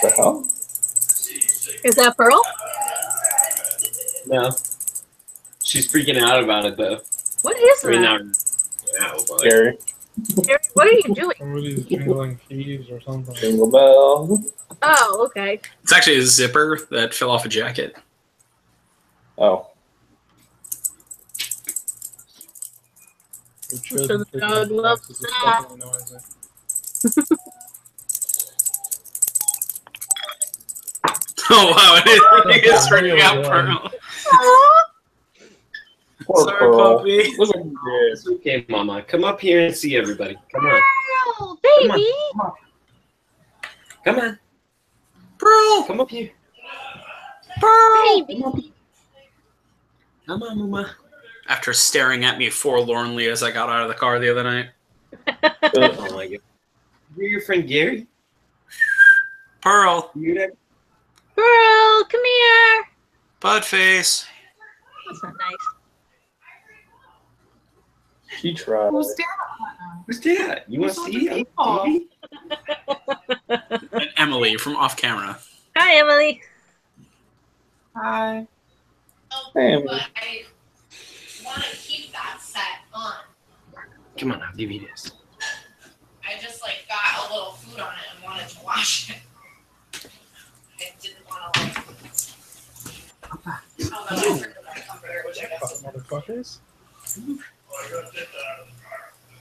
The hell? Is that Pearl? No. She's freaking out about it, though. What is I mean, that? now, but... Gary. Gary, what are you doing? Somebody's jingling keys or something. Jingle bell. Oh, okay. It's actually a zipper that fell off a jacket. Oh. So the dog loves that. Oh, wow. It is freaking out, Pearl. Poor Sorry, Pearl. puppy. Listen, It's okay, Mama. Come up here and see everybody. Come on. Pearl, baby. Come on. Pearl. Come up here. Pearl. Baby. Come on, Mama. After staring at me forlornly as I got out of the car the other night. Oh, my God. You're your friend Gary? Pearl. You that? Pearl, come here. Bud face. That's not nice. she tried. Who's that? Who's that? You want to see him? people. And Emily from off camera. Hi, Emily. Hi. Hey, But I want to keep that set on. Come on, I'll give you this. I just like got a little food on it and wanted to wash it. I didn't want to like. Oh, no, I turned the comforter, which I guess is Motherfuckers.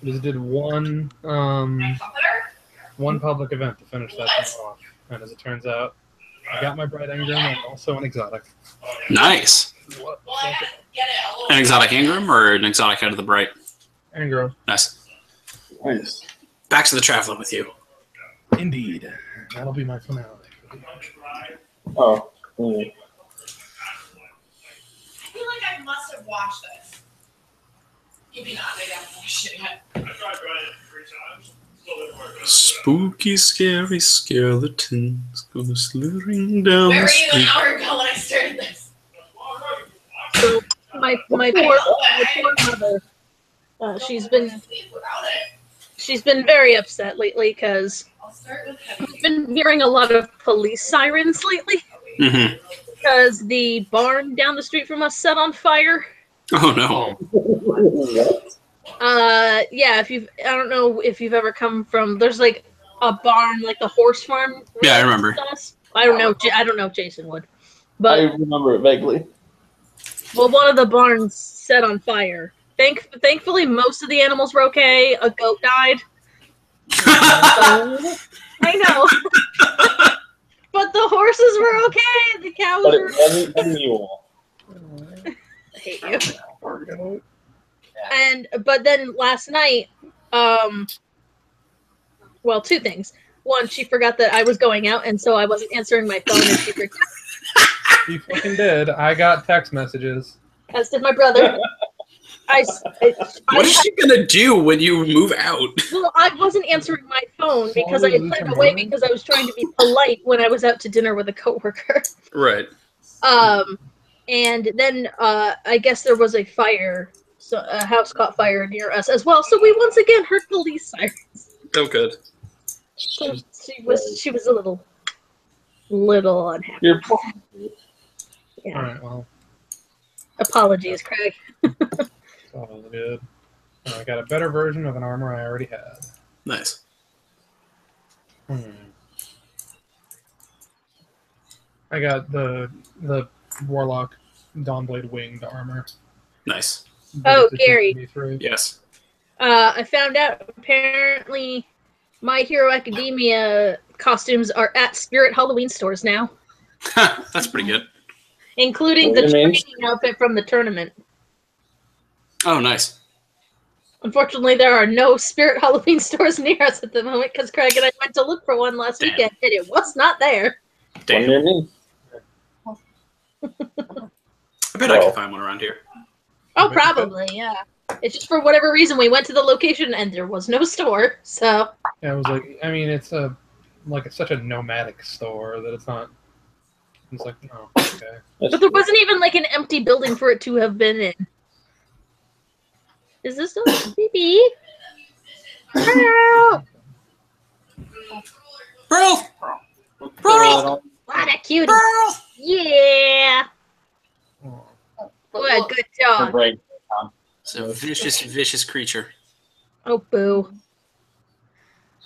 Just did one my comforter. one public event to finish that thing off, and as it turns out, I got my bright Ingram and also an exotic. Nice. Well, I had to get it a little. An exotic Ingram or an exotic out of the bright? Ingram. Nice. nice. Back to the traveling with you. Indeed. That'll be my finale. Oh. I feel like I must have watched this. Maybe not. Maybe I haven't watched it yet. Spooky, scary skeletons go slithering down Where the were you an street. hour ago when I started this? So my poor mother. She's been Sleep without it. she's been very upset lately because I'll start with heavy. we've been hearing a lot of police sirens lately Mm-hmm. because the barn down the street from us set on fire. Oh, no. What? Yeah, I don't know if you've ever come from, there's like a barn, like the horse farm. Yeah, I remember. I don't know if Jason would, I but remember it vaguely. well, one of the barns set on fire. Thankfully, most of the animals were okay. A goat died. I know, but the horses were okay. The cows But were. it wasn't a mule. I hate you. But then last night, well, two things. One, she forgot that I was going out, and so I wasn't answering my phone, and she forgot. You fucking did. I got text messages. As did my brother. What is she gonna do when you move out? Well, I wasn't answering my phone because I had put it away because I was trying to be polite when I was out to dinner with a coworker. Right. And then I guess there was a fire, so a house caught fire near us as well. So we once again heard police sirens. Oh, good. So she was a little unhappy. You're Yeah. All right, well, Apologies, Craig. it's all good. I got a better version of an armor I already had. Nice. I got the Warlock Dawnblade winged armor. Nice. Oh, It's a Gary. TB3. Yes. I found out apparently My Hero Academia costumes are at Spirit Halloween stores now, That's pretty good. including the training outfit from the tournament. Oh, nice. Unfortunately, there are no Spirit Halloween stores near us at the moment because Craig and I went to look for one last Damn. weekend and it was not there. one Damn. near me. I bet I can find one around here. Oh, probably, yeah. It's just for whatever reason we went to the location and there was no store, so. Yeah, it was like, I mean, it's such a nomadic store that it's not. It's like, oh, okay. But there wasn't even like an empty building for it to have been in. Is this still BB? Bro! Bro! cutie. Pearl! Yeah. Oh. What a good Her dog. brain. So a vicious creature. Oh, boo.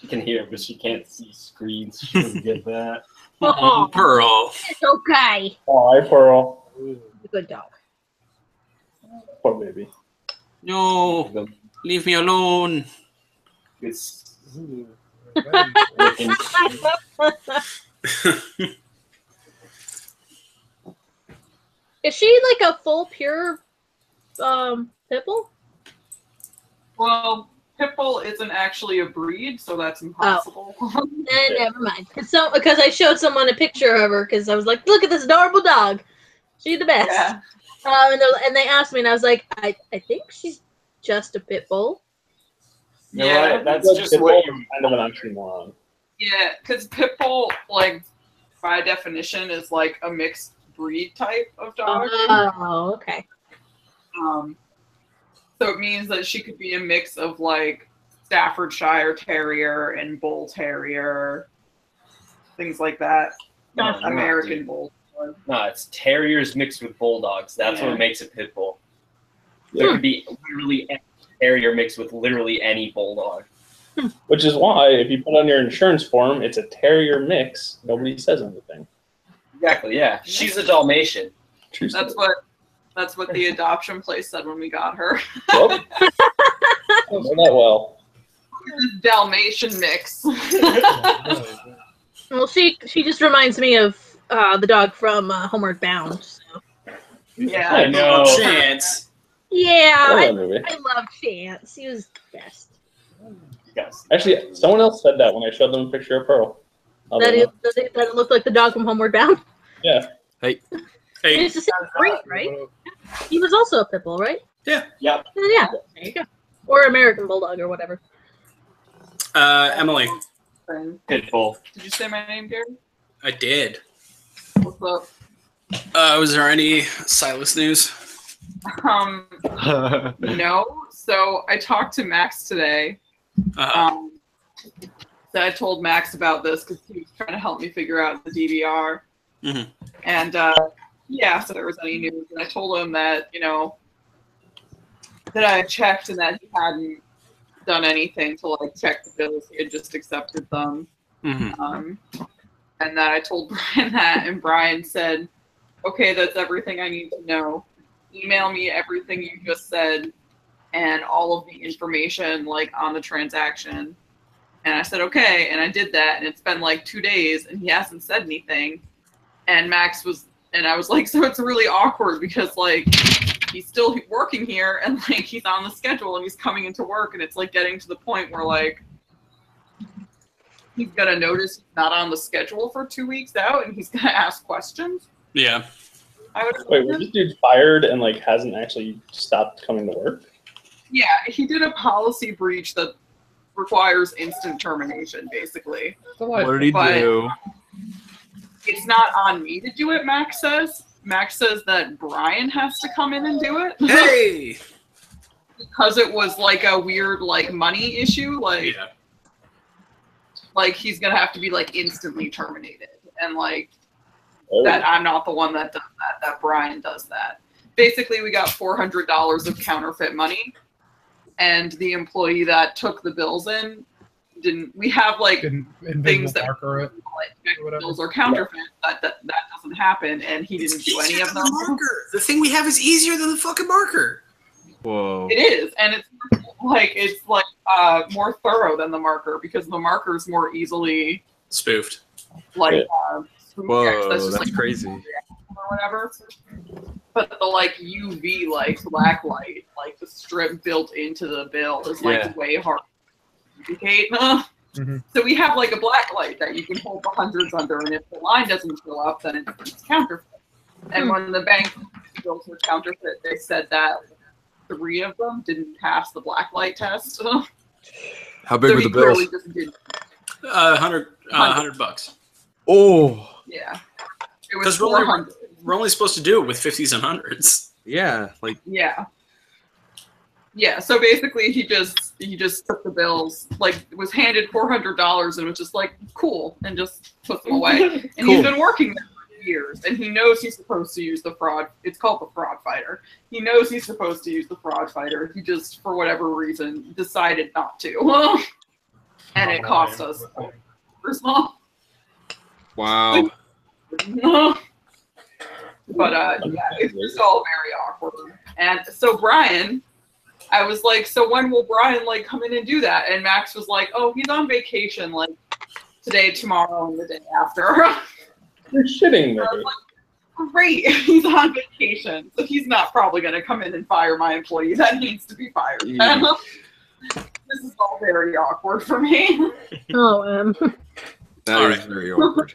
She can hear, but she can't see screens. She doesn't get that. Oh, Pearl. it's okay. Oh, hi, Pearl. Good dog. Poor baby. No, leave me alone. It's Very- Is she like a full pure pit bull? Well, Pitbull isn't actually a breed, so that's impossible. Never mind. Because I showed someone a picture of her because I was like, look at this adorable dog. She's the best. Yeah. And they asked me, and I was like, I think she's just a pit bull. You're Yeah. right. That's just what you're kind of an oxymoron. Yeah, because Pitbull, like, by definition, is like a mixed breed type of dog. Oh, okay. So it means that she could be a mix of like Staffordshire Terrier and Bull Terrier, things like that. No, American dude. Bull. No, it's terriers mixed with bulldogs. That's Yeah. what makes a pit bull. There could be literally any terrier mixed with literally any bulldog. Which is why, if you put on your insurance form, it's a terrier mix, nobody says anything. Exactly, yeah. She's a Dalmatian. True That's story. what the adoption place said when we got her. Yep. I know that well. This Dalmatian mix. Well, she just reminds me of the dog from Homeward Bound. So. Yeah. I know. Chance. Yeah, I love I that movie. love Chance. He was the best. Yes. Actually, someone else said that when I showed them a picture of Pearl. That it looked like the dog from Homeward Bound. Yeah. He Hey, used to say great, right? He was also a pit bull, right? Yep. Yeah, there you go. Or American Bulldog or whatever. Emily. Pit bull. Did you say my name, Gary? I did. What's up? Was there any Silas news? No. So I talked to Max today. So I told Max about this because he was trying to help me figure out the DVR. Mhm. And he asked if there was any news, and I told him that, that I had checked and that he hadn't done anything to like check the bills. He had just accepted them. Mhm. And that I told Brian that, and Brian said, okay, that's everything I need to know. Email me everything you just said and all of the information like on the transaction. And I said, okay, and I did that, and it's been like 2 days, and he hasn't said anything. And Max was, and I was like, so it's really awkward because like he's still working here, and like he's on the schedule, and he's coming into work, and it's like getting to the point where like he's gonna notice he's not on the schedule for 2 weeks out, and he's gonna ask questions. Yeah. I would Wait, was this dude fired and like hasn't actually stopped coming to work? Yeah, he did a policy breach that requires instant termination, basically. Delightful. What did he do? It's not on me to do it, Max says. Max says that Brian has to come in and do it. Hey. Because it was like a weird like money issue, Yeah. like he's gonna have to be like instantly terminated. And like Oh, that I'm not the one that does that Brian does that. Basically we got $400 of counterfeit money, and the employee that took the bills in didn't. We have like things that marker it. like or whatever. bills are counterfeit. That doesn't happen, and he didn't do any of them. Marker. The thing we have is easier than the fucking marker. Whoa. It is, and it's like more thorough than the marker because the marker is more easily Spoofed. like Whoa, just, that's like, crazy. or whatever. But the like UV like black light, like the strip built into the bill is like Yeah. way hard to duplicate. Mhm. So we have like a black light that you can hold the hundreds under, and if the line doesn't show up, then it's counterfeit. And when the bank bills were counterfeit, they said that 3 of them didn't pass the black light test. How big So were he the bills? clearly just didn't. $100. Oh, Yeah. It was 'Cause we're only- 400. We're only supposed to do it with 50s and 100s. yeah. Like, Yeah. Yeah, so basically he just took the bills, like was handed $400 and was just like, cool, and just put them away. And Cool. he's been working there for a few years, and he knows he's supposed to use the fraud. It's called the fraud fighter. He knows he's supposed to use the fraud fighter. He just, for whatever reason, decided not to, and it cost us small. Wow. But yeah, it's just all very awkward. And so Brian, I was like, so when will Brian like come in and do that? And Max was like, oh, he's on vacation like today, tomorrow, and the day after. You're shitting me. I was like, great, he's on vacation, so he's not probably going to come in and fire my employee that needs to be fired. This is all very awkward for me. Oh, That is very awkward.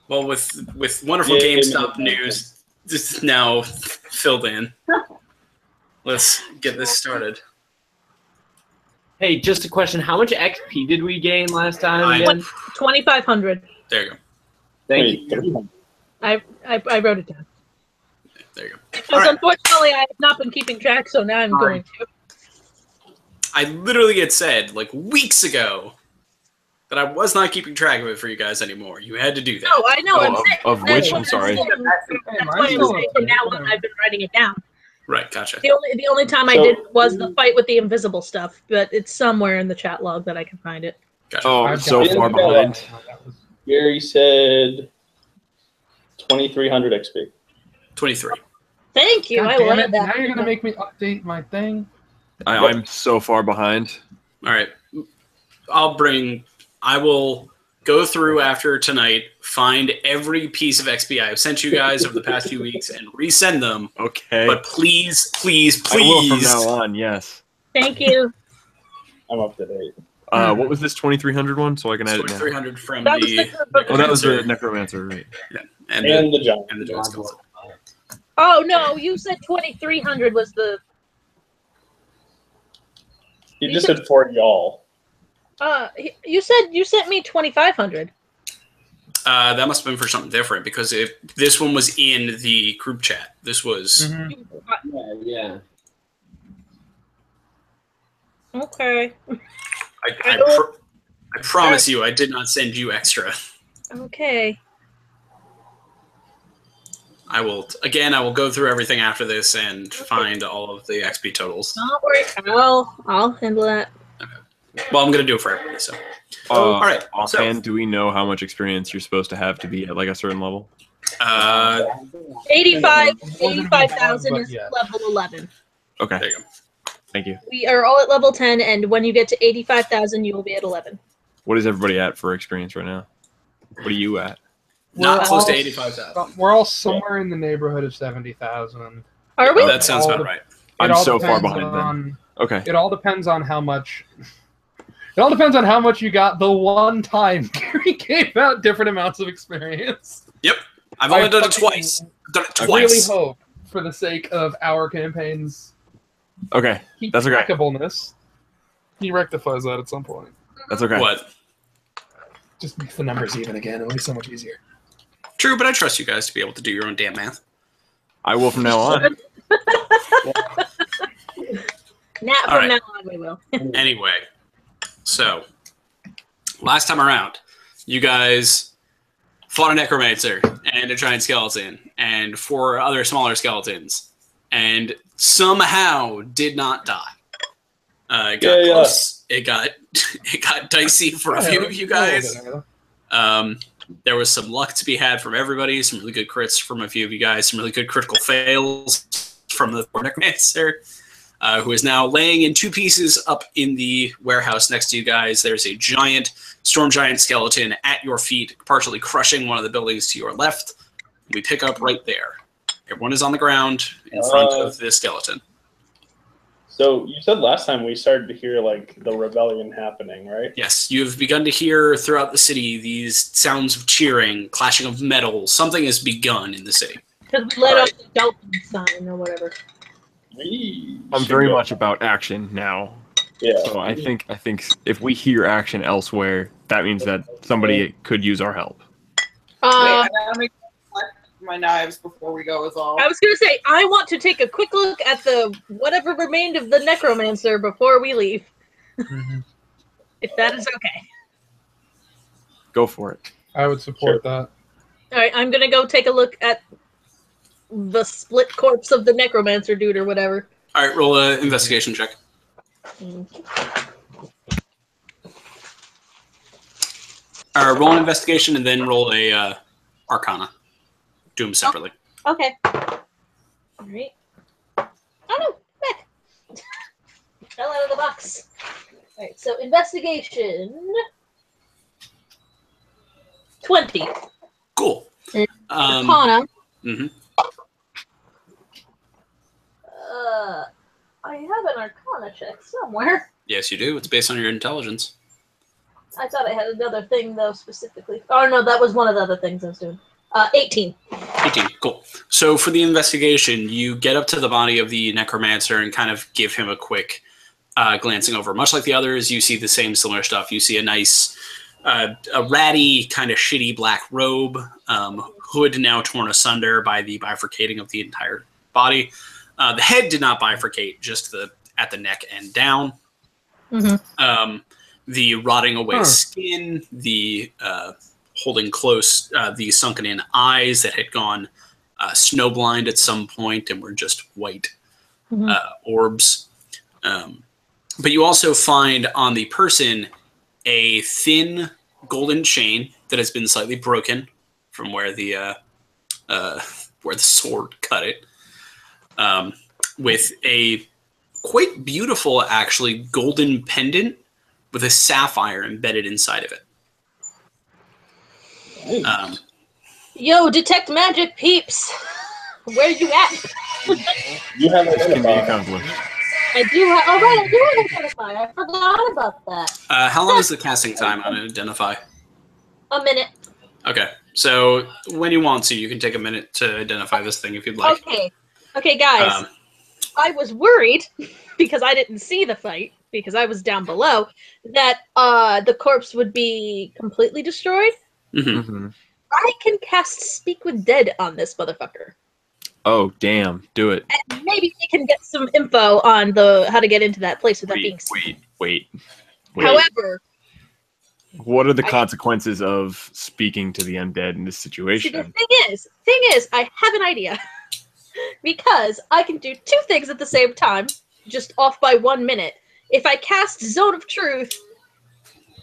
Well, with wonderful GameStop news just now filled in, let's get this started. Hey, just a question. How much XP did we gain last time again? 2,500. There you go. Thank you. I wrote it down. There you go. Because unfortunately, I have not been keeping track, so now I'm going to. I literally had said like weeks ago that I was not keeping track of it for you guys anymore. You had to do that. No, I know. I'm saying, of which? I'm sorry. That's why I'm saying from now on, I've been writing it down. Right, gotcha. The only time I did was the fight with the invisible stuff, but it's somewhere in the chat log that I can find it. Gotcha. Oh, I've so got- far behind. Gary said 2,300 XP. 23. Thank you. God I damn love it. that. Now you're gonna make me update my thing. I'm so far behind. All right. I will go through after tonight, find every piece of XP I have sent you guys over the past few weeks and resend them. Okay. But please, please, I will from please. now on, yes. Thank you. I'm up to date. What was this 2,300 one? So I can add it now. 300 from That was the Oh, that was the Necromancer, right? and And the giant. the Giant Skeleton. Oh no, you said 2,300 was the. He just said for y'all. You said you sent me 2,500. That must have been for something different because if this one was in the group chat, this was Yeah. Okay. I promise you, I did not send you extra. Okay. I will go through everything after this and find all of the XP totals. Don't worry. I'll handle that. Well, I'm going to do it for everybody. So, all right. Offhand, do we know how much experience you're supposed to have to be at like a certain level? 85,000 is Yeah. level 11. Okay. There you go. Thank you. We are all at level 10, and when you get to 85,000, you will be at 11. What is everybody at for experience right now? What are you at? Not We're close to all- 85,000. We're all somewhere in the neighborhood of 70,000. Are we? That sounds about right. I'm all so far depends behind then. on- Okay. It all depends on how much. It all depends on how much you got the one time Gary gave out different amounts of experience. Yep. I've only done it fucking- twice. I've done it I really twice. hope, for the sake of our campaign's Okay. That's okay. trackableness, he rectifies that at some point. That's okay. What? Just makes the numbers even again. It'll be so much easier. True, but I trust you guys to be able to do your own damn math. I will from now on. All From right. now on, we will. Anyway, so last time around, you guys fought a necromancer and a giant skeleton and 4 other smaller skeletons, and somehow did not die. It got close. It got dicey for a few of you guys. There was some luck to be had from everybody. Some really good crits from a few of you guys. Some really good critical fails from the necromancer. Who is now laying in 2 pieces up in the warehouse next to you guys. There's a giant storm giant skeleton at your feet, partially crushing one of the buildings to your left. We pick up right there. Everyone is on the ground in front of this skeleton. So you said last time we started to hear like the rebellion happening, right? Yes, you've begun to hear throughout the city these sounds of cheering, clashing of metal. Something has begun in the city. Because we let off the dolphin sign or whatever. I'm very much about action now. Yeah. So I think if we hear action elsewhere, that means that somebody could use our help. Wait, I gotta make my knives before we go is all. I was gonna say I want to take a quick look at the whatever remained of the necromancer before we leave. If that is okay. Go for it. I would support that. All right, I'm gonna go take a look at the split corpse of the necromancer dude or whatever. All right, roll an investigation check. Roll an investigation and then roll a Arcana. Do them separately. Okay. All right. Oh no, back. Fell out of the box. All right, so investigation. 20. Cool. Arcana. Mm-hmm. I have an Arcana check somewhere. Yes, you do. It's based on your intelligence. I thought I had another thing though specifically. Oh no, that was one of the other things I was doing. 18. 18. Cool. So for the investigation, you get up to the body of the necromancer and kind of give him a quick glancing over. Much like the others, you see the same similar stuff. You see a nice, a ratty, kind of shitty black robe, hood now torn asunder by the bifurcating of the entire body. The head did not bifurcate, just at the neck and down. Mm-hmm. The rotting away skin, the holding close the sunken in eyes that had gone snowblind at some point and were just white orbs. But you also find on the person a thin golden chain that has been slightly broken from where the sword cut it, with a quite beautiful, actually, golden pendant with a sapphire embedded inside of it. Yo, detect magic peeps. Where you at? You have This can be identified. accomplished. I do have. Oh right, I do have identify. I forgot about that. How long is the casting time on Identify? A minute. Okay, so when you want to, you can take a minute to identify this thing if you'd like. Okay, guys. I was worried because I didn't see the fight because I was down below that the corpse would be completely destroyed. Mm-hmm. I can cast Speak with Dead on this motherfucker. Oh, damn. Do it. And maybe we can get some info on how to get into that place without being seen. Wait. However, What are the consequences of speaking to the undead in this see, situation? the thing is, I have an idea. Because I can do two things at the same time, just off by 1 minute. If I cast Zone of Truth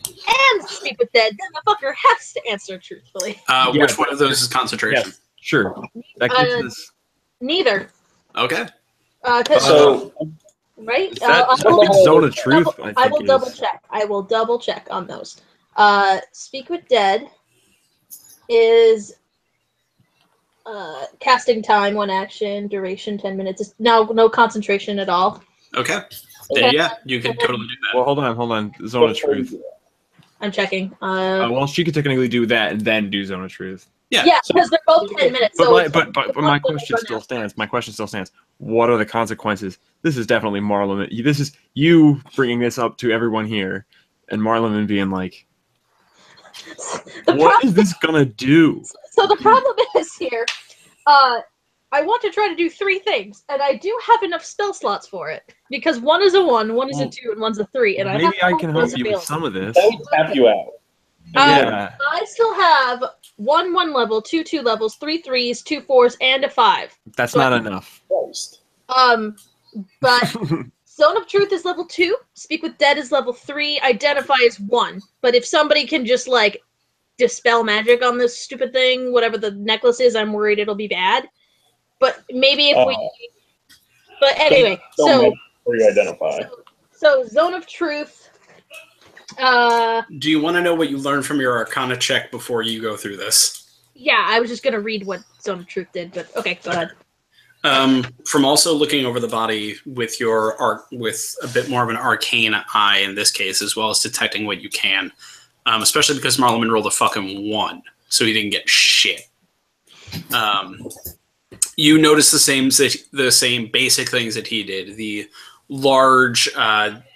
and Speak with Dead, then the fucker has to answer truthfully. Which one of those is concentration? Yes, sure. That gets us. Neither. Okay. So, Right? Zone of Truth, I will double check. I will double check on those. Speak with Dead is casting time, 1 action, duration 10 minutes. It's no concentration at all. Okay. Then, yeah, you can totally do that. Well, hold on. Zone of Truth. I'm checking. Well, she could technically do that and then do Zone of Truth. Yeah, because they're both 10 minutes. But my question still stands. What are the consequences? This is definitely Marlon. This is you bringing this up to everyone here, and Marlon being like, "What is this gonna do?" So the problem is here, I want to try to do 3 things, and I do have enough spell slots for it because 1 is a 1, 1 is a 2, and 1's a 3. And maybe I can help you with some of this. that would tap you out. Yeah. I still have 1 level, 2 levels, 3 3s, 2 4s, and a 5. That's not enough. But Zone of Truth is level 2. Speak with Dead is level 3. Identify is 1. But if somebody can just like dispel magic on this stupid thing, whatever the necklace is, I'm worried it'll be bad. But maybe if we. But anyway, Don't where you identify. So Zone of Truth. Do you want to know what you learned from your Arcana check before you go through this? Yeah, I was just gonna read what Zone of Truth did, but okay, go ahead. From also looking over the body with with a bit more of an arcane eye in this case, as well as detecting what you can, especially because Marlon rolled a fucking 1, so he didn't get shit. You notice the same basic things that he did. The large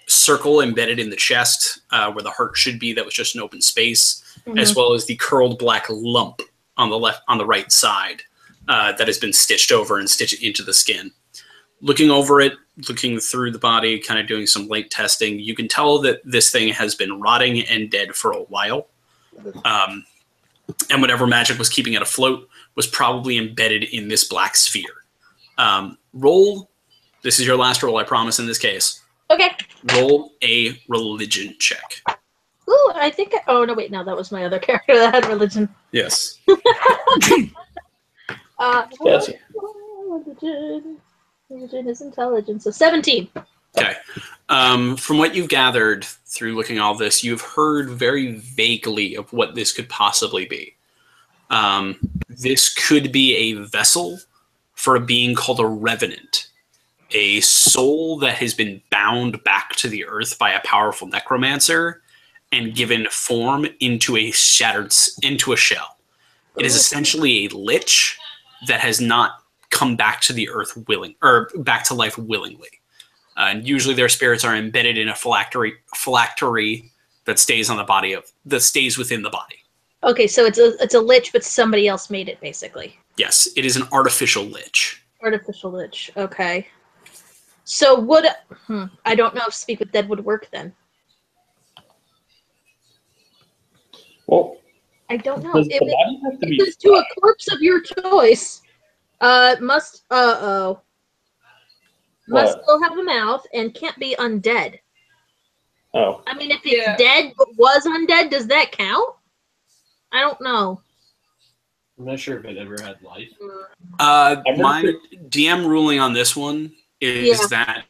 circle embedded in the chest where the heart should be, that was just an open space, as well as the curled black lump on the right side that has been stitched over and stitched into the skin. Looking over it, looking through the body, kind of doing some light testing, you can tell that this thing has been rotting and dead for a while. and whatever magic was keeping it afloat was probably embedded in this black sphere. Roll. This is your last roll, I promise. In this case, Okay. roll a religion check. Ooh, I think. Oh no, wait, no, that was my other character that had religion. Yes. Yes. Religion is intelligence. So 17. Okay. From what you've gathered through looking at all this, you've heard very vaguely of what this could possibly be. This could be a vessel for a being called a revenant, a soul that has been bound back to the earth by a powerful necromancer and given form into a shell. It is essentially a lich that has not come back to the earth back to life willingly. And usually their spirits are embedded in a phylactery that stays within the body. Okay, so it's a lich, but somebody else made it, basically. Yes, it is an artificial lich. Artificial lich. Okay. So I don't know if Speak with Dead would work then. Well, I don't know. does the body have to be It says to a corpse of your choice. Must What? still have a mouth and can't be undead. Oh, I mean, if it's dead but was undead, does that count? I don't know. I'm not sure if it ever had life. My DM ruling on this one is that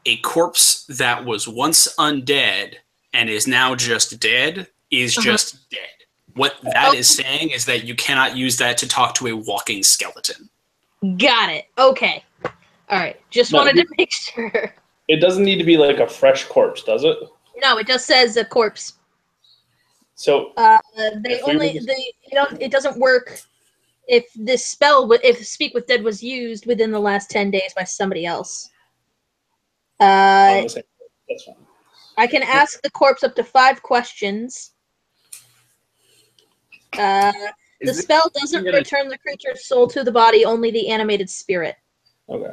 a corpse that was once undead and is now just dead is just dead. What that is saying is that you cannot use that to talk to a walking skeleton. Got it. Okay. All right. Just wanted to make sure. it doesn't need to be like a fresh corpse, does it? No, it just says a corpse. So it doesn't work if this spell, if Speak with Dead was used within the last 10 days by somebody else. That's fine. I can ask the corpse up to 5 questions. The spell doesn't return the creature's soul to the body, only the animated spirit. Okay.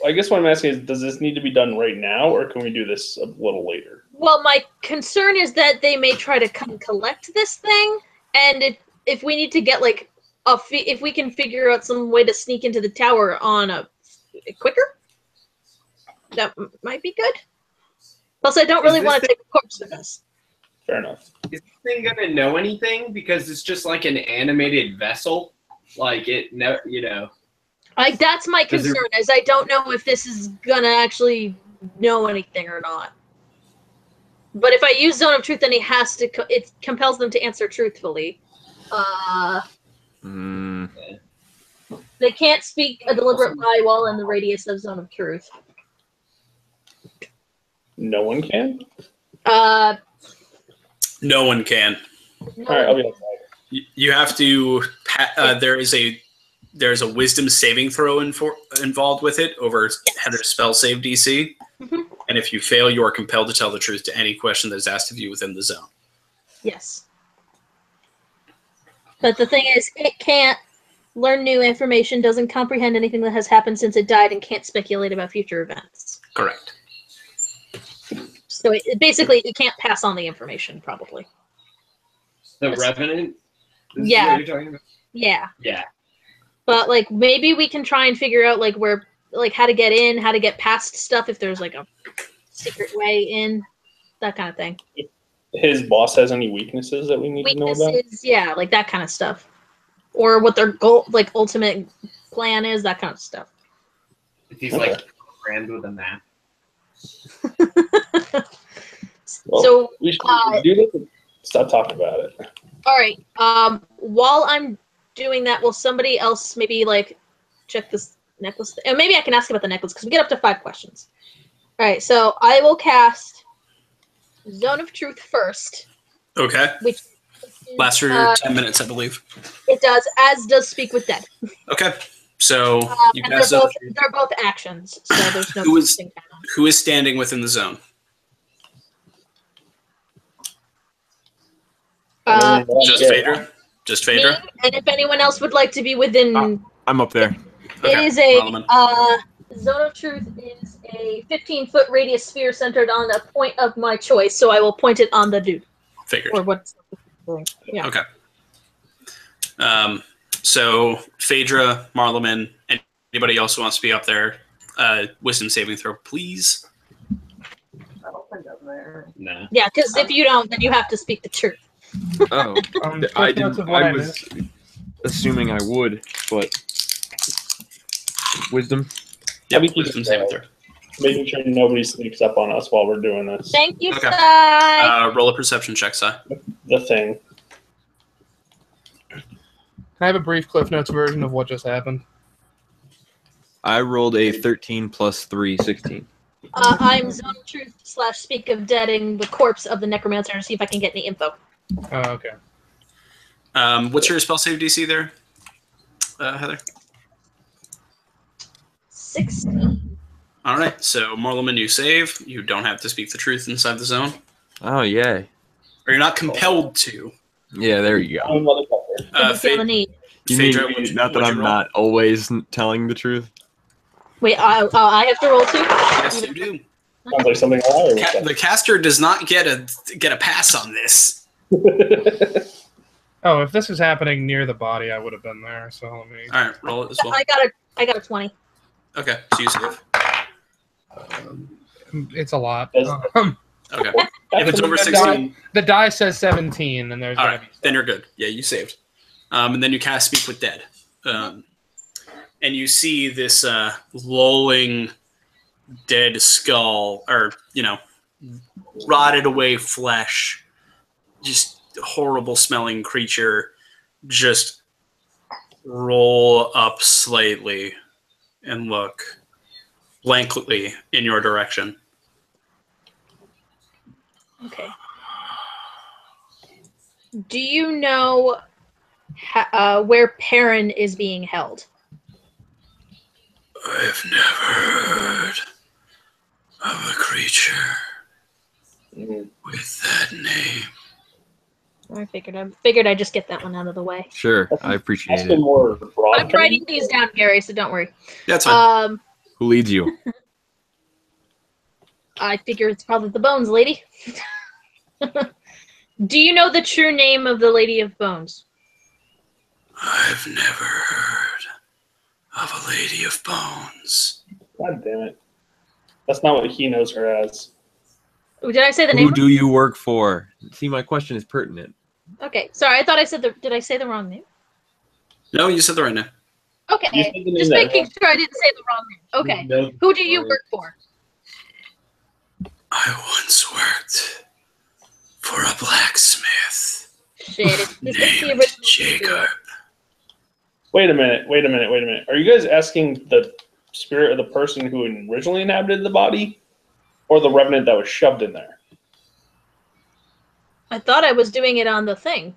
I guess what I'm asking is, does this need to be done right now, or can we do this a little later? Well, my concern is that they may try to come collect this thing, and if we need to get like if we can figure out some way to sneak into the tower on a quicker, that might be good. Plus, I don't really want to take a corpse with us. Fair enough. Is this thing gonna know anything? Because it's just like an animated vessel. Like Like that's my concern is I don't know if this is gonna actually know anything or not. But if I use Zone of Truth, then it compels them to answer truthfully. They can't speak a deliberate lie while in the radius of Zone of Truth. No one can? No one can. All right, I'll be outside. You have to. There's a wisdom saving throw involved with it over Heather's spell save DC. And if you fail, you are compelled to tell the truth to any question that is asked of you within the zone. Yes. But the thing is, it can't learn new information, doesn't comprehend anything that has happened since it died, and can't speculate about future events. Correct. So it can't pass on the information, probably. The Revenant? This Yeah. is what you're talking about? Yeah. Yeah. But like maybe we can try and figure out like where, like how to get in, how to get past stuff if there's like a secret way in, that kind of thing. His boss has any weaknesses that we need to know about? Yeah, like that kind of stuff. Or what their goal, like ultimate plan is, that kind of stuff. If he's like programmed with a map. Well, so we should do this and stop talking about it. All right. While I'm doing that, will somebody else maybe like check this necklace? And maybe I can ask about the necklace because we get up to 5 questions. All right. So I will cast Zone of Truth first. Okay. Which lasts for 10 minutes, I believe. It does, as does Speak with Dead. Okay. So you and guys. they're both actions, so there's no. Who is standing within the zone? Just Phaedra? Just Phaedra? Me, and if anyone else would like to be within... I'm up there. It is a... Zone of Truth is a 15-foot radius sphere centered on a point of my choice, so I will point it on the dude. Figured. Or what's Yeah. Okay. So Phaedra, Marleman, anybody else who wants to be up there? Wisdom saving throw, please. I don't think I'm there. Nah. Yeah, because if you don't, then you have to speak the truth. Oh, I didn't. I was assuming I would, but wisdom. Yep, I think you wisdom just, saving throw. Making sure nobody sneaks up on us while we're doing this. Thank you, Okay. Sai. Roll a perception check, Si. The thing. Can I have a brief Cliff Notes version of what just happened? I rolled a 13 plus 3, 16. I'm Zone of Truth / Speak of Deading the corpse of the necromancer to see if I can get any info. Oh, okay. What's your spell save DC there, Heather? 16. All right, so Marleman, you save. You don't have to speak the truth inside the zone. Oh, yay. Or you're not compelled to. Yeah, there you go. I'm motherfucker. Didn't feel the need. You Phaedra, mean not that I'm not always telling the truth? Wait, I have to roll too? Yes, you do. Sounds like something I The caster does not get a pass on this. Oh, if this is happening near the body, I would have been there. So let me. All right, roll it as well. I got a 20. Okay, so you save. It's a lot. Okay. If it's over The 16, the die says 17, and there's all gonna right, be. then you're good. Yeah, you saved. And then you cast Speak with Dead. And you see this lolling dead skull, or, rotted away flesh, just horrible smelling creature, just roll up slightly and look blankly in your direction. Okay. Do you know where Perrin is being held? I've never heard of a creature with that name. I figured I'd just get that one out of the way. Sure, I appreciate That's it. been more broad. I'm writing these down, Gary, so don't worry. That's fine. Who leads you? I figure it's probably the Bones Lady. Do you know the true name of the Lady of Bones? I've never heard of a Lady of Bones. God damn it. That's not what he knows her as. Did I say the name? Who do you work for? See, my question is pertinent. Okay, sorry. I thought I said Did I say the wrong name? No, you said the right name. Okay, You said the name just that making sure I didn't say the wrong name. Okay, No. who do you work for? I once worked for a blacksmith Shit, it's the named original. Jacob. Wait a minute. Are you guys asking the spirit of the person who originally inhabited the body? Or the revenant that was shoved in there? I thought I was doing it on the thing.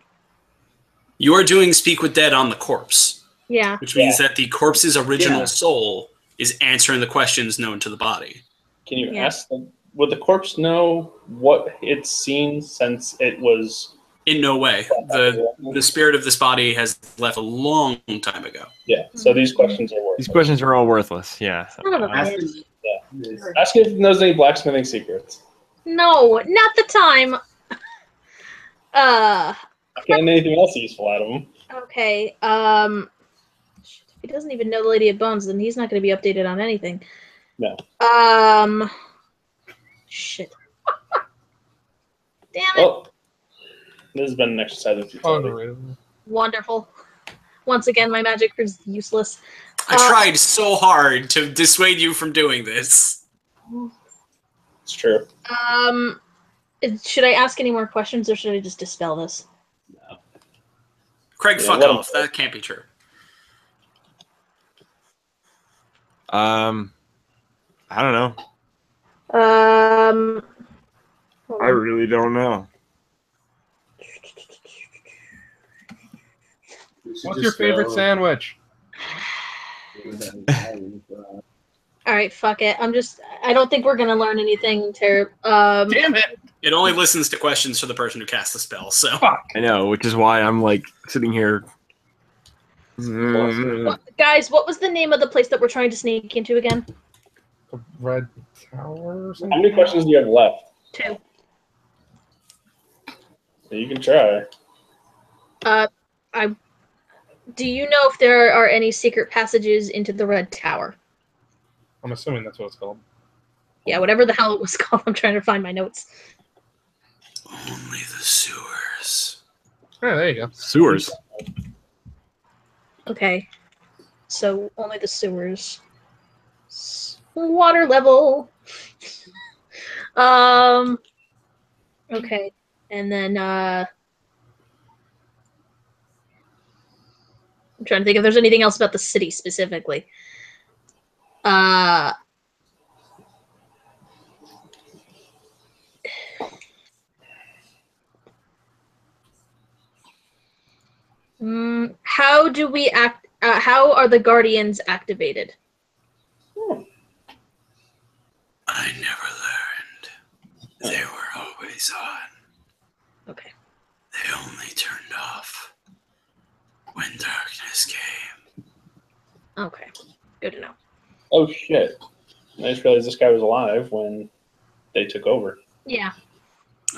You are doing Speak with Dead on the corpse, Yeah. which means that the corpse's original Yeah. soul is answering the questions known to the body. Can you Yeah. ask them? Would the corpse know what it's seen since it was? In no way. The spirit of this body has left a long time ago. Yeah. So these questions are worth. These questions are all worthless. Yeah. Son of a Ask bitch. Ask if it knows any blacksmithing secrets. No, not the time. Getting anything else useful out of him? Okay. Shit, if he doesn't even know the Lady of Bones, then he's not going to be updated on anything. No. Shit. Damn it. Oh, this has been an exercise in futility. Unreal. Wonderful. Once again, my magic is useless. I tried so hard to dissuade you from doing this. It's true. Should I ask any more questions, or should I just dispel this? Craig, Yeah, fuck let him- off. That can't be true. I don't know. Hold I on. really don't know. What's your favorite sandwich? All right, fuck it. I don't think we're gonna learn anything terrible. Damn it! It only listens to questions for the person who cast the spell, so. I know, which is why I'm like sitting here. Guys, what was the name of the place that we're trying to sneak into again? A red tower or How something? many questions do you have left? 2. So you can try. Do you know if there are any secret passages into the Red Tower? I'm assuming that's what it's called. Yeah, whatever the hell it was called. I'm trying to find my notes. Only the sewers. Yeah, there you go. Sewers. Okay. So only the sewers. Water level. Okay. And then I'm trying to think if there's anything else about the city specifically. How do we act? How are the Guardians activated? I never learned. They were always on. Okay. They only turned off when darkness came. Okay. Good to know. Oh shit! I just realized this guy was alive when they took over. Yeah.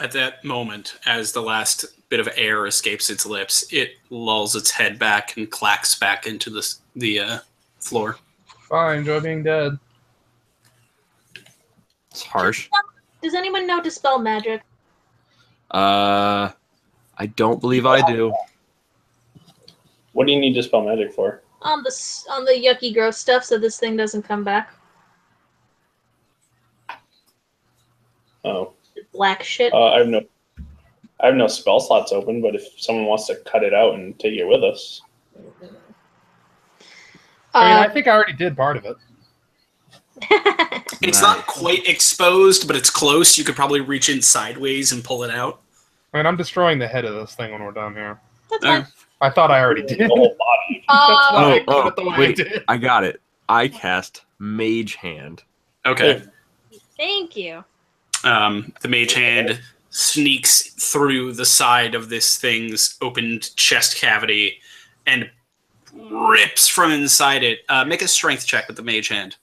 At that moment, as the last bit of air escapes its lips, it lulls its head back and clacks back into the floor. Fine, enjoy being dead. It's harsh. Does anyone know Dispel Magic? I don't believe I do. What do you need Dispel Magic for? On the yucky gross stuff, so this thing doesn't come back. Oh. Black shit. I have no spell slots open, but if someone wants to cut it out and take it with us. I mean, I think I already did part of it. It's not quite exposed, but it's close. You could probably reach in sideways and pull it out. I mean, I'm destroying the head of this thing when we're done here. That's fine. I thought I already did. The whole body. Wait, I got it. I cast Mage Hand. Okay. Thank you. The mage hand sneaks through the side of this thing's opened chest cavity and rips from inside it. Make a strength check with the mage hand.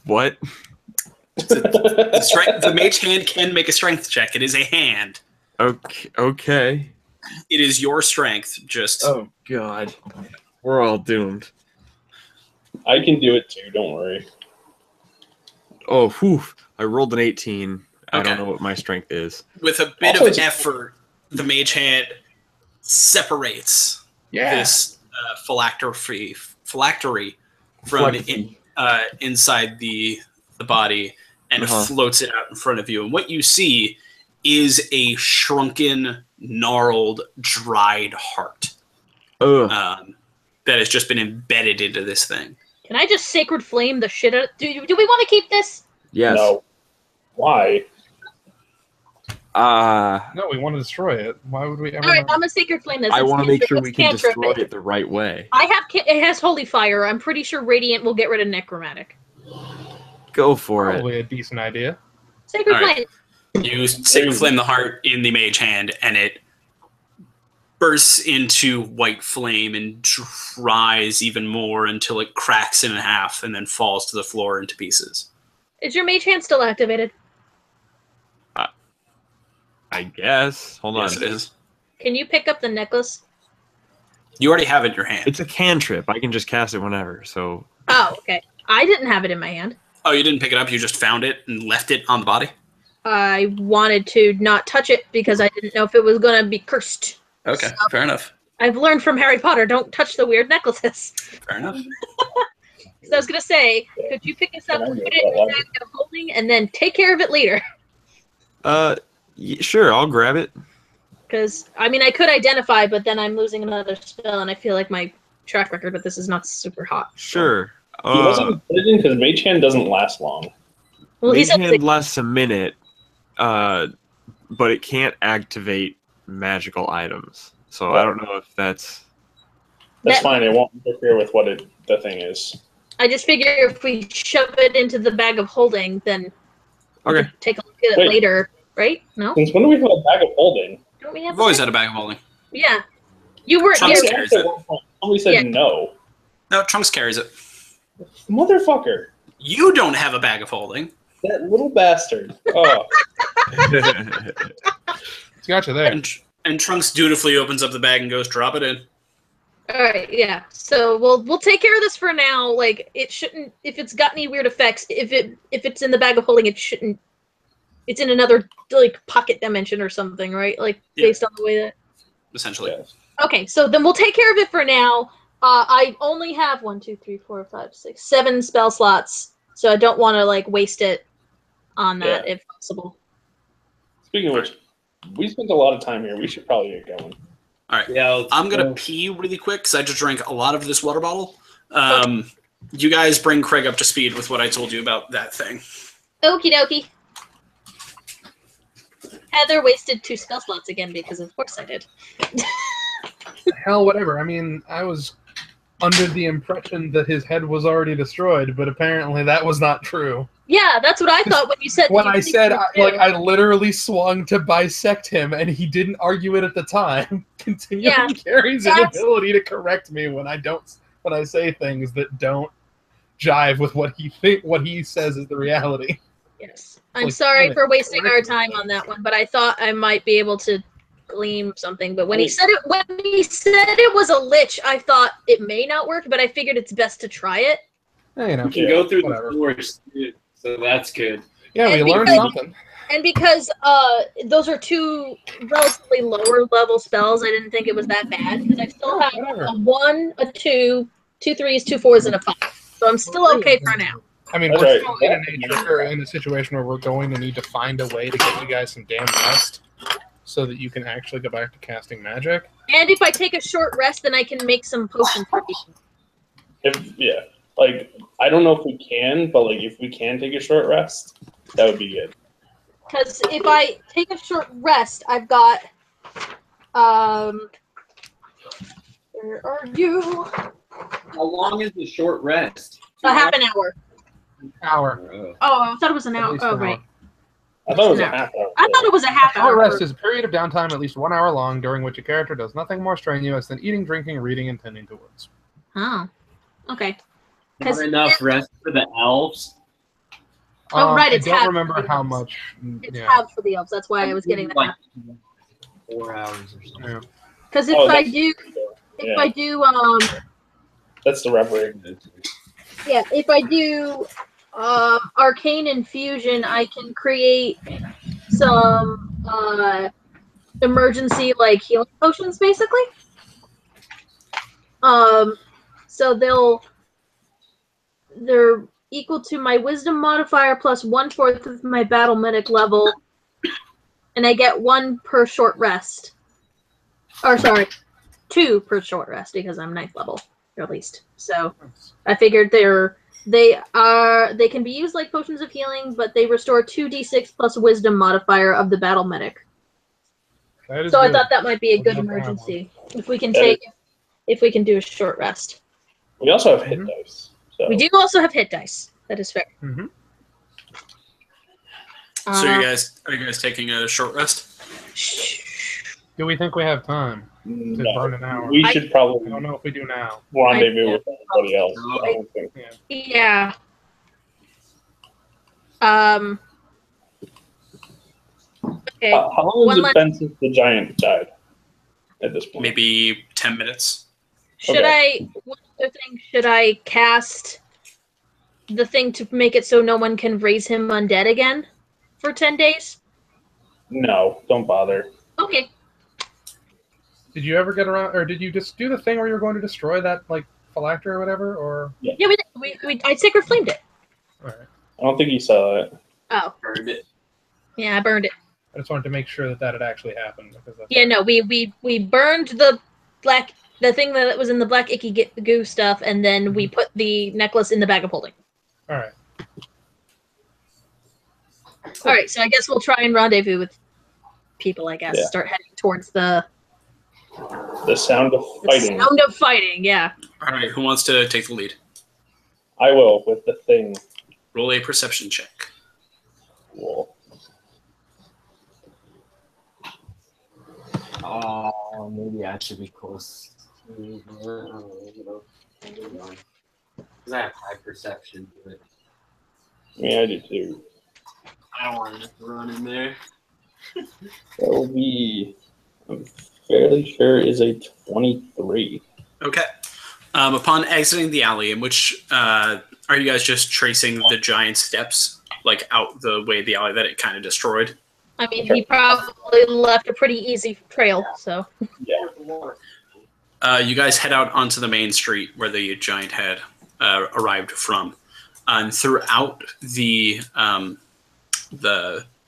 What? The mage hand can make a strength check. It is a hand. Okay. It is your strength. Just. Oh God, we're all doomed. I can do it too. Don't worry. Oh, whew. I rolled an 18. I Okay. don't know what my strength is. With a bit of effort, the mage hand separates this phylactery from inside the body and floats it out in front of you. And what you see is a shrunken, gnarled, dried heart that has just been embedded into this thing. Can I just sacred flame the shit out? Do we want to keep this? Yes. No. Why? No, we want to destroy it. Why would we ever? All right, I'm a sacred flame this. I want to make sure It's we can cantrip. destroy it the right way. It has holy fire. I'm pretty sure radiant will get rid of necromantic. Go for it. Probably a decent idea. Sacred All right. flame. You sacred flame the heart in the mage hand, and it bursts into white flame and dries even more until it cracks in half and then falls to the floor into pieces. Is your mage hand still activated? I guess. Hold on. Yes, it is. Can you pick up the necklace? You already have it in your hand. It's a cantrip. I can just cast it whenever. So. Oh, okay. I didn't have it in my hand. Oh, you didn't pick it up? You just found it and left it on the body? I wanted to not touch it because I didn't know if it was going to be cursed. Okay, So, fair enough. I've learned from Harry Potter, don't touch the weird necklaces. Fair enough. So I was going to say, could you pick this up, put it in the bag of holding, and then take care of it later? Sure, I'll grab it. Because, I mean, I could identify, but then I'm losing another spell, and I feel like my track record with this is not super hot. Sure. He wasn't put it in because Mage Hand doesn't last long. Well, Mage Hand lasts a minute, but it can't activate magical items. So I don't know if that's... That's fine. It won't interfere with what the thing is. I just figure if we shove it into the bag of holding, then we can take a look at it later, right? No? Since when do we have a bag of holding? Don't we have I've always had a bag of holding. Yeah. You were Trunks carries it. Somebody said no. No, Trunks carries it. Motherfucker. You don't have a bag of holding. That little bastard. Oh. It's got you there. And Trunks dutifully opens up the bag and goes, "Drop it in." All right, yeah. So we'll take care of this for now. Like, it shouldn't. If it's got any weird effects, if it's in the bag of holding, it shouldn't. It's in another like pocket dimension or something, right? Like based on the way that. Essentially. Yes. Okay, so then we'll take care of it for now. I only have 1, 2, 3, 4, 5, 6, 7 spell slots, so I don't want to like waste it on that if possible. Speaking of which, we spent a lot of time here. We should probably get going. All right. Yeah, I'm gonna pee really quick because I just drank a lot of this water bottle. You guys bring Craig up to speed with what I told you about that thing. Okie dokie. Heather wasted 2 spell slots again because of course I did. Hell, whatever. I mean, I was under the impression that his head was already destroyed, but apparently that was not true. Yeah, that's what I thought when you said. When I said, I literally swung to bisect him, and he didn't argue it at the time. Continuing Carrie's inability to correct me when I say things that don't jive with what he says is the reality. Yes, I'm sorry for wasting our time on that one, but I thought I might be able to glean something. But when he said it was a lich, I thought it may not work, but I figured it's best to try it. Yeah, you know, You can go through whatever. the doors, too, so that's good. Yeah, we learned something. And because those are 2 relatively lower level spells, I didn't think it was that bad because I still have a 1, a 2, 2 3s, 2 4s, and a 5. So I'm still okay for now. I mean, we're still in a situation where we're going to need to find a way to get you guys some damn rest so that you can actually go back to casting magic. And if I take a short rest, then I can make some potions for people. Like, I don't know if we can, but like if we can take a short rest, that would be good. Because if I take a short rest, I've got where are you? How long is the short rest? A half an hour. Hour. Oh, I thought it was an hour. Oh, right. I thought it was a half hour. I thought it was a half hour. Short rest is a period of downtime at least 1 hour long during which a character does nothing more strenuous than eating, drinking, reading, and tending to woods. Oh, okay. Not enough rest for the elves? Oh, right, it's I don't half remember for the how elves. much. It's half for the elves. That's why I was getting that. Like 4 hours or something. Because if I do, that's the reverie. Yeah, if I do arcane infusion, I can create some emergency like healing potions, basically. So they're equal to my wisdom modifier plus 1/4 of my battle medic level, and I get 1 per short rest. Or sorry, 2 per short rest because I'm 9th level at least. So I figured they can be used like potions of healing, but they restore 2d6 plus wisdom modifier of the battle medic. So I thought that might be a good emergency if we can do a short rest. We also have hit dice. So. We do also have hit dice. That is fair. Mm-hmm. So are you guys taking a short rest? Do we think we have time to burn an hour? We should probably. I don't know if we do now. Rendezvous with everybody else. I don't think. Yeah. Okay. How long has it been since the giant died? At this point, maybe 10 minutes. Should I cast the thing to make it so no one can raise him undead again for 10 days? No, don't bother. Okay. Did you ever get around, or did you just do the thing where you're going to destroy that like phylactery or whatever? Or yeah, we did. I sacred flamed it. All right. I don't think you saw it. Oh, burned it. Yeah, I burned it. I just wanted to make sure that had actually happened because yeah, no, we burned the thing that was in the black icky goo stuff, and then we put the necklace in the bag of holding. All right. All right, so I guess we'll try and rendezvous with people. I guess start heading towards the sound of fighting. The sound of fighting, yeah. All right, who wants to take the lead? I will with the thing. Roll a perception check. Cool. Oh, maybe I should be close. Because I have high perception, but Yeah, I do too. I don't want to run in there. That will be I'm fairly sure is a 23. Okay. Upon exiting the alley, in which are you guys just tracing the giant steps, like out the way of the alley that it kind of destroyed? I mean, he probably left a pretty easy trail, so. You guys head out onto the main street where the giant had arrived from, and throughout the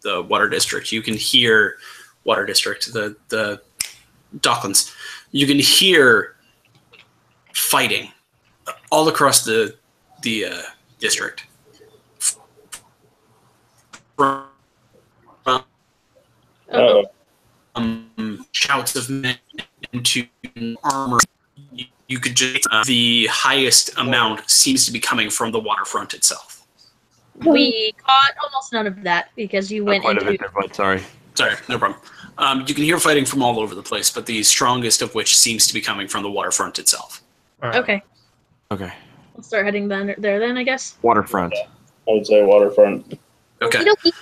water district, you can hear water district, the Docklands. You can hear fighting all across the district. Shouts of men into armor. You could just the highest amount seems to be coming from the waterfront itself. We caught almost none of that because you went Quite into. a bit there, but sorry. Sorry, no problem. You can hear fighting from all over the place, but the strongest of which seems to be coming from the waterfront itself. Okay, Okay. we'll start heading there then, I guess. Waterfront. I would say waterfront. Okay. Is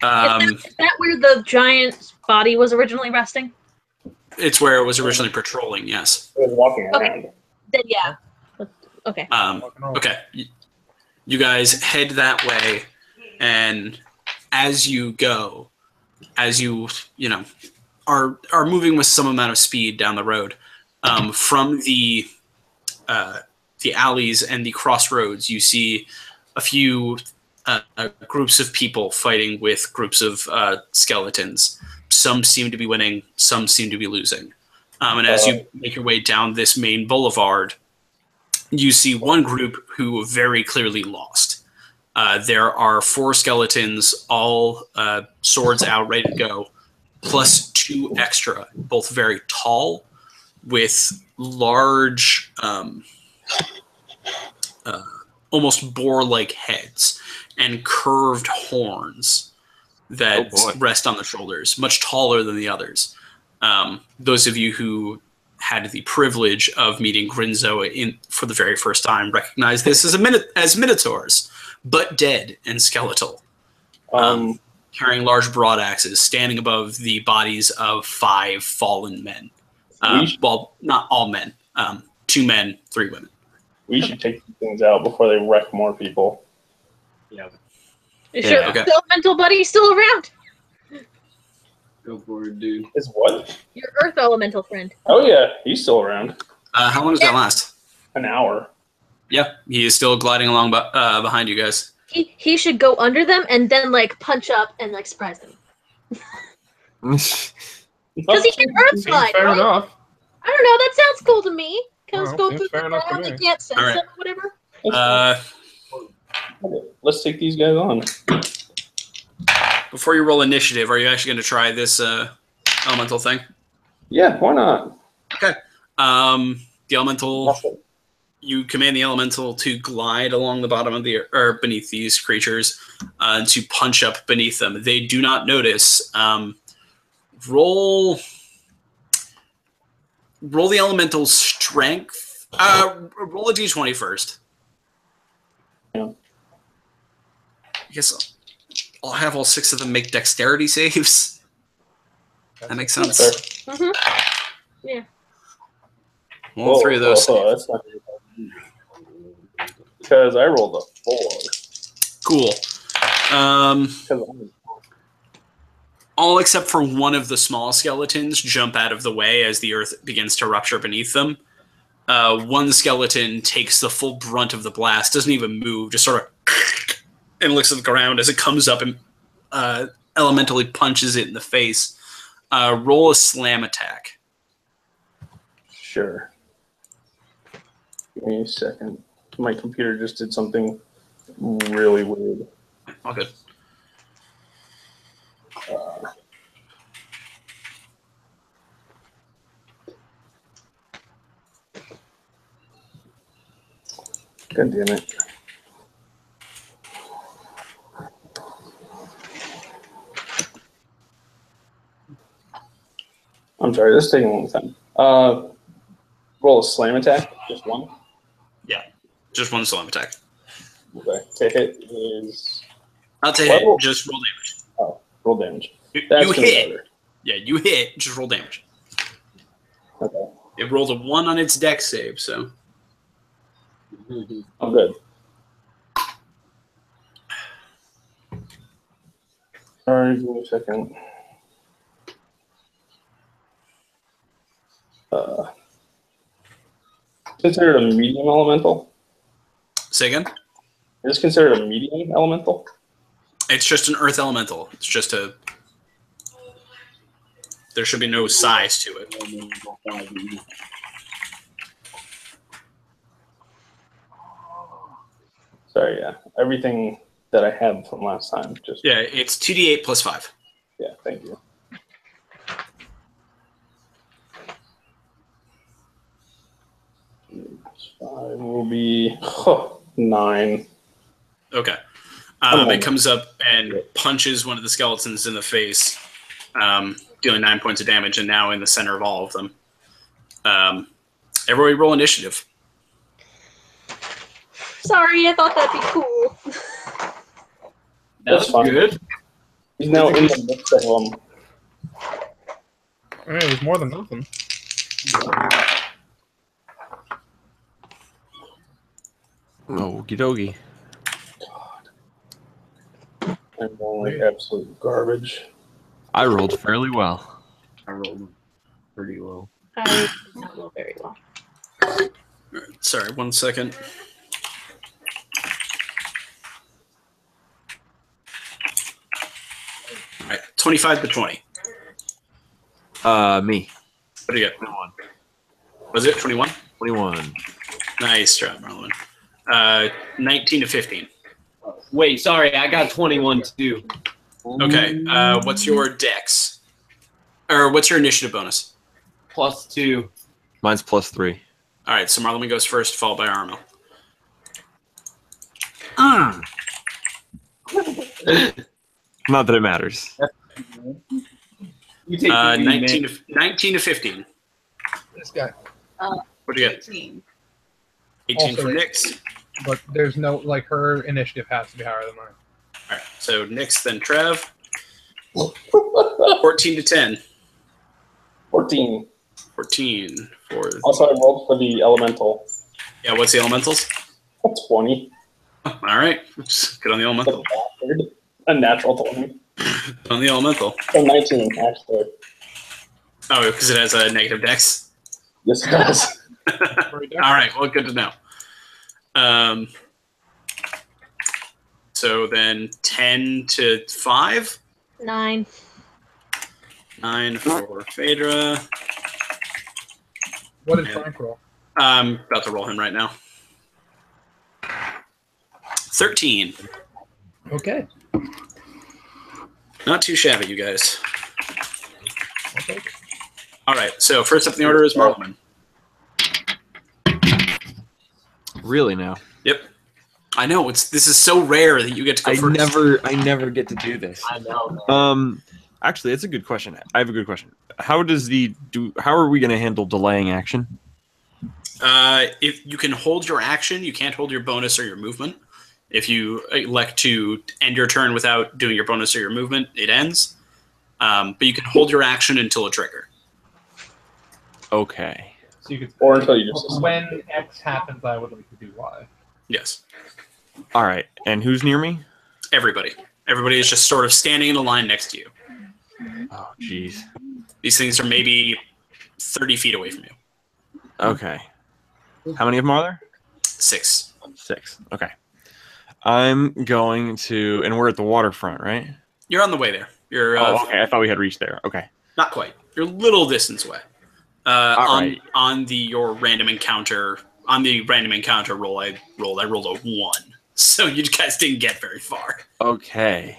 that where the giant body was originally resting? It's where it was originally patrolling, yes. It was walking Okay. around. Then yeah. Okay. Okay. You guys head that way, and as you go, as you are moving with some amount of speed down the road, from the alleys and the crossroads, you see a few groups of people fighting with groups of skeletons. Some seem to be winning, some seem to be losing. And as you make your way down this main boulevard, you see one group who very clearly lost. There are 4 skeletons, all swords out, ready to go, plus 2 extra, both very tall, with large, almost boar-like heads and curved horns that rest on the shoulders, much taller than the others. Those of you who had the privilege of meeting Grinzo for the very first time recognize this as minotaurs, but dead and skeletal, carrying large broad axes, standing above the bodies of 5 fallen men. Well, not all men. 2 men, 3 women. We should take these things out before they wreck more people. Yeah. Is your elemental buddy still around? Go for it, dude. Is what? Your earth elemental friend. Oh yeah, he's still around. How long does that last? An hour. Yeah, he is still gliding along behind you guys. He should go under them and then like punch up and like surprise them. Because he can earth slide, Fair right? enough. I don't know. That sounds cool to me. Because Oh, go seems through fair the enough to ground, me. they can't sense All right. them or whatever. Let's take these guys on. Before you roll initiative, are you actually going to try this elemental thing? Yeah, why not? Okay. The elemental, you command the elemental to glide along the bottom of the or beneath these creatures, and to punch up beneath them. They do not notice. Roll the elemental strength. Roll a d20 first. Yeah. I guess I'll have all 6 of them make dexterity saves. That makes sense. Mm-hmm. Yeah. All 3 of those. That's not because I rolled a 4. Cool. Because All except for one of the small skeletons jump out of the way as the earth begins to rupture beneath them. One skeleton takes the full brunt of the blast, doesn't even move, just sort of and looks at the ground as it comes up and elementally punches it in the face. Roll a slam attack. Sure. Give me a second. My computer just did something really weird. All good. God damn it. I'm sorry, this is taking a long time. Roll a slam attack, just one. Yeah, just one slam attack. Okay. To hit is Not to hit, just roll damage. roll damage. You That's gonna be hit. better. Yeah, you hit, just roll damage. Okay. It rolled a 1 on its dex save, so. I'm good. Alright, give me a second. Considered a medium elemental? Say again? Is this considered a medium elemental? It's just an earth elemental. It's just a. There should be no size to it. Sorry, yeah. Everything that I had from last time. Just Yeah, it's 2d8 plus 5. Yeah, thank you. Five will be 9. Okay. It comes up and punches one of the skeletons in the face, dealing 9 points of damage, and now in the center of all of them. Everybody roll initiative. Sorry, I thought that'd be cool. That's good. He's now in the midst of them. It was more than nothing. Okie dokie. I'm rolling like absolute garbage. I rolled fairly well. I rolled pretty low. I did not roll very well. Sorry, 1 second. All right, 25 to 20. Me. What do you get? 21. Was it 21? 21. Nice job, Marlon. 19 to 15. Wait, sorry, I got 21 too. Okay, what's your dex? Or what's your initiative bonus? +2. Mine's +3. All right, so Marlon goes first, followed by Armel. Not that it matters. You take 19 to 15. This guy. What do you get? 18. 18 Also- for Nyx. But there's no, like, her initiative has to be higher than mine. All right, so Nyx, then Trev. 14 to 10. 14. 14 for. Also, I rolled for the elemental. Yeah, what's the elementals? 20. All right, just get on the elemental. A natural 20. On the elemental. So 19, actually. Oh, because it has a negative dex. Yes, it does. All right, well, good to know. So then 10 to 5. 9. 9 for Phaedra. What did Yeah. Frank roll? I'm about to roll him right now. 13. Okay. Not too shabby, you guys. Okay. All right, so first up in the order is Marlman. Really now? Yep. I know, this is so rare that you get to go I first. never get to do this. I know. Actually, it's a good question. I have a good question. How are we going to handle delaying action? If you can hold your action, you can't hold your bonus or your movement. If you elect to end your turn without doing your bonus or your movement, it ends. But you can hold your action until a trigger. Okay. So you could, Or until you just. when X happens, I would like to do Y. Yes. All right. And who's near me? Everybody. Everybody is just sort of standing in a line next to you. Oh, jeez. These things are maybe 30 feet away from you. Okay. How many of them are there? 6. 6. Okay. I'm going to, and we're at the waterfront, right? You're on the way there. You're okay. I thought we had reached there. Okay. not quite. You're a little distance away. Right. On your random encounter roll, I rolled a 1. So you guys didn't get very far. Okay.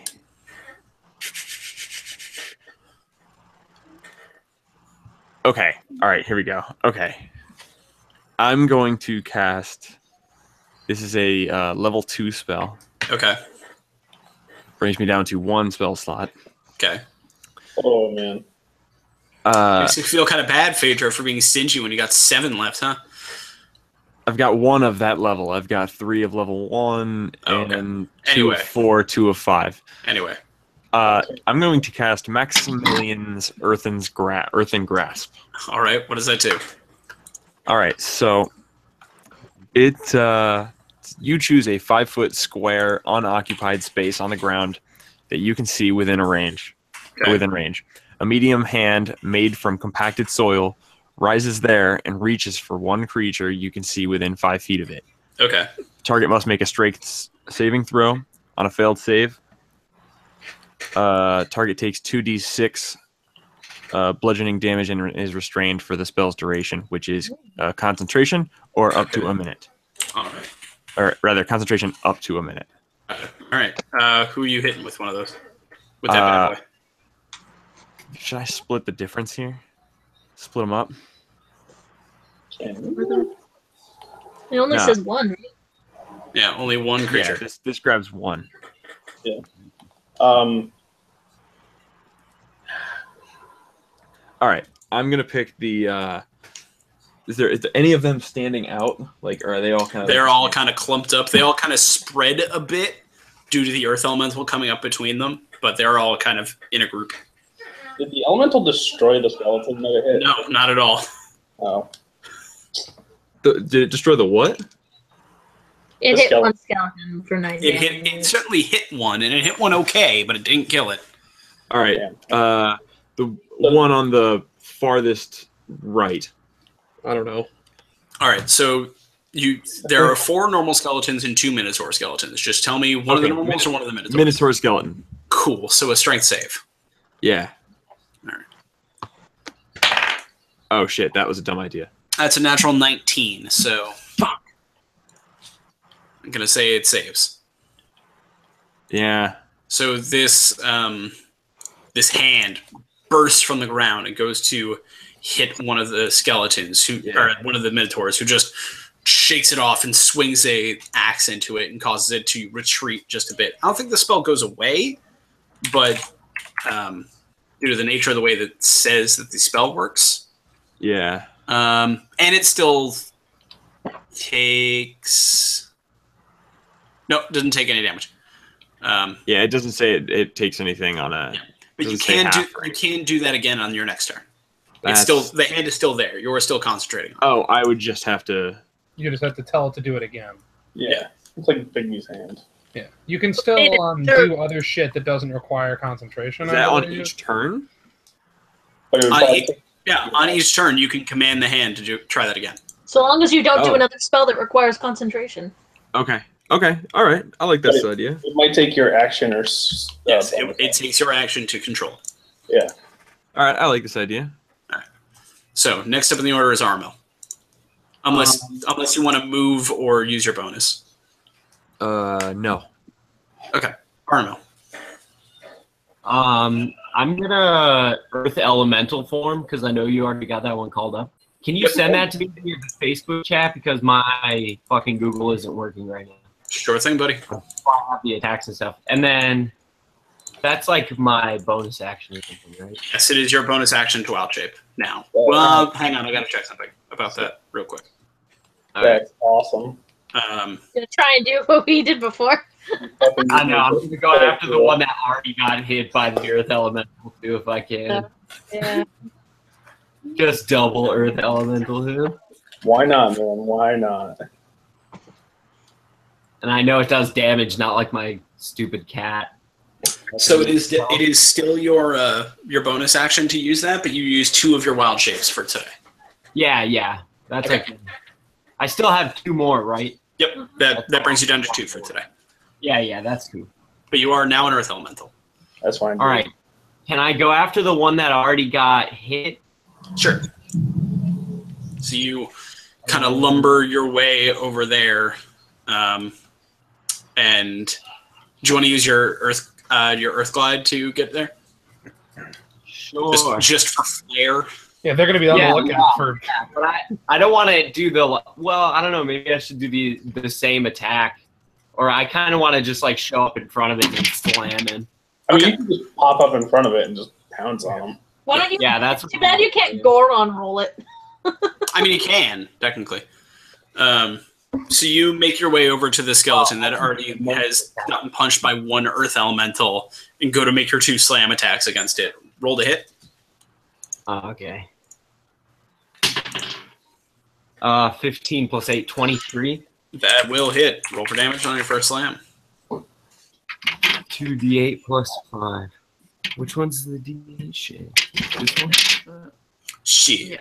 Okay. All right. Here we go. Okay. I'm going to cast. This is a level 2 spell. Okay. Brings me down to 1 spell slot. Okay. Oh, man. Makes you feel kind of bad, Phaedra, for being stingy when you got 7 left, huh? I've got 1 of that level. I've got 3 of level 1 Oh, okay. and 2 Anyway. of 4, 2 of 5. Anyway. I'm going to cast Maximilian's Earthen Grasp. All right, what does that do? All right, so you choose a 5-foot square unoccupied space on the ground that you can see within range. A medium hand made from compacted soil rises there and reaches for one creature you can see within 5 feet of it. Okay. Target must make a strength saving throw. On a failed save, target takes 2d6 bludgeoning damage and is restrained for the spell's duration, which is concentration or up to a minute. All right. Or rather, concentration up to a minute. All right. Who are you hitting with one of those? With that bad boy? Should I split the difference here? Split them up? It only says one, right? Yeah, only one creature. Yeah, this grabs one. Yeah. All right. I'm gonna pick the. Is there any of them standing out? Like, or are they all kind of? They're all kind of clumped up. They all kind of spread a bit due to the earth elemental coming up between them, but they're all kind of in a group. Did the elemental destroy the skeleton that it hit? No, not at all. Oh. Did it destroy the what? It hit one skeleton for 9 damage. It certainly hit one, and it hit one okay, but it didn't kill it. All right. The one on the farthest right. I don't know. All right, so there are 4 normal skeletons and 2 minotaur skeletons. Just tell me one of the normals or one of the minotaurs. Minotaur skeleton. Cool. So a strength save. Yeah. All right. Oh shit, that was a dumb idea. That's a natural 19. So fuck. I'm gonna say it saves. Yeah. So this this hand bursts from the ground and goes to hit one of the skeletons or one of the minotaurs, who just shakes it off and swings a axe into it and causes it to retreat just a bit. I don't think the spell goes away, but due to the nature of the way that it says that the spell works. Yeah. And it still takes... No, it doesn't take any damage. Yeah, it doesn't say it takes anything on a... Yeah. But you can do that again on your next turn. That's... It's still, the hand is still there. You're still concentrating. Oh, I would just have to... You just have to tell it to do it again. Yeah. It's like Bigby's hand. Yeah. You can still do other shit that doesn't require concentration. Is that on each turn? On each turn, you can command the hand to try that again. So long as you don't do another spell that requires concentration. Okay. Okay. All right. I like this idea. It might take your action or... yes, it takes your action to control. Yeah. All right. I like this idea. All right. So next up in the order is Armel. Unless you want to move or use your bonus. No. Okay. Armel. I'm gonna Earth Elemental form because I know you already got that one called up. Can you send that to me via the Facebook chat because my fucking Google isn't working right now? Sure thing, buddy. I have the attacks and stuff, and then that's like my bonus action or something, right? Yes, it is your bonus action to Outshape now. Well, hang on, I gotta check something about that real quick. That's awesome. Gonna try and do what we did before. I know. I'm gonna go after the one that already got hit by the Earth Elemental too, if I can. Yeah. Just double Earth Elemental him. Why not, man? Why not? And I know it does damage, not like my stupid cat. So it is still your bonus action to use that, but you use 2 of your wild shapes for today. Yeah. That's okay. I still have 2 more, right? Yep. That brings you down to 2 for today. Yeah, that's cool. But you are now an Earth Elemental. That's fine. All right. Can I go after the one that already got hit? Sure. So you kind of lumber your way over there, and do you want to use your Earth Glide to get there? Sure. Just for flair. Yeah, they're going to be on the lookout for... Yeah, but I don't want to do the... Well, I don't know. Maybe I should do the same attack. Or I kind of want to just, like, show up in front of it and slam in. I mean, you can just pop up in front of it and just pounce on them. Why don't you? Yeah, that's... Too bad you can't Goron roll it. I mean, you can, technically. But So you make your way over to the skeleton that already has gotten punched by one earth elemental and go to make your 2 slam attacks against it. Roll to hit. Okay. 15 plus 8, 23. That will hit. Roll for damage on your first slam. 2d8 plus 5. Which one's the d8 shit? This one? Shit. Yeah.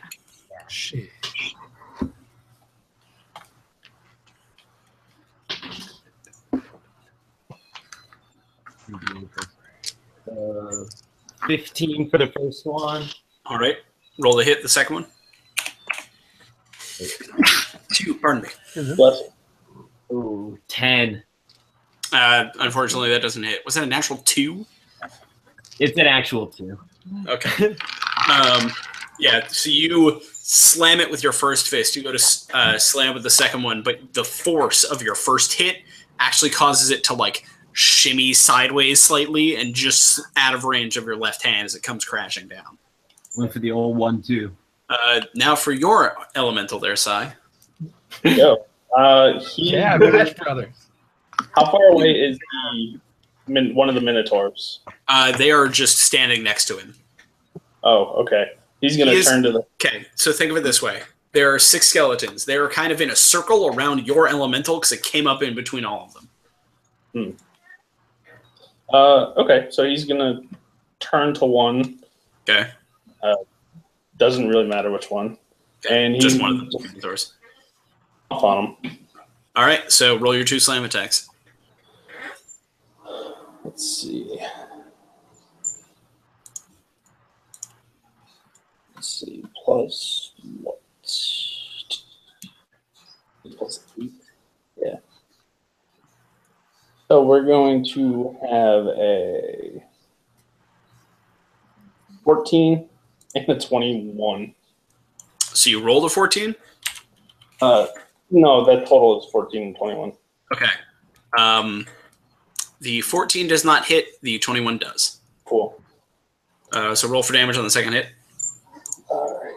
Shit. Uh, 15 for the first one. All right. Roll to hit the second one. 2, pardon me. Ooh, 10. Unfortunately, that doesn't hit. Was that a natural 2? It's an actual 2. Okay. Yeah, so you slam it with your first fist. You go to slam with the second one, but the force of your first hit actually causes it to, like, shimmy sideways slightly and just out of range of your left hand as it comes crashing down. Went for the old 1-2. Now for your elemental there, Sai. Yo. Yeah, Bash Brothers. How far away is one of the Minotaurs? They are just standing next to him. Oh, okay. He's going to turn to the... Okay, so think of it this way. There are 6 skeletons. They are kind of in a circle around your elemental because it came up in between all of them. Okay, so he's going to turn to one. Okay. Doesn't really matter which one. Okay. And just one of the Minotaurs. Off on him. All right, so roll your 2 slam attacks. Let's see. Plus what? Plus 8. Yeah. So we're going to have a 14 and a 21. So you rolled a 14? No, that total is 14 and 21. Okay. The 14 does not hit. The 21 does. Cool. So roll for damage on the second hit. All right.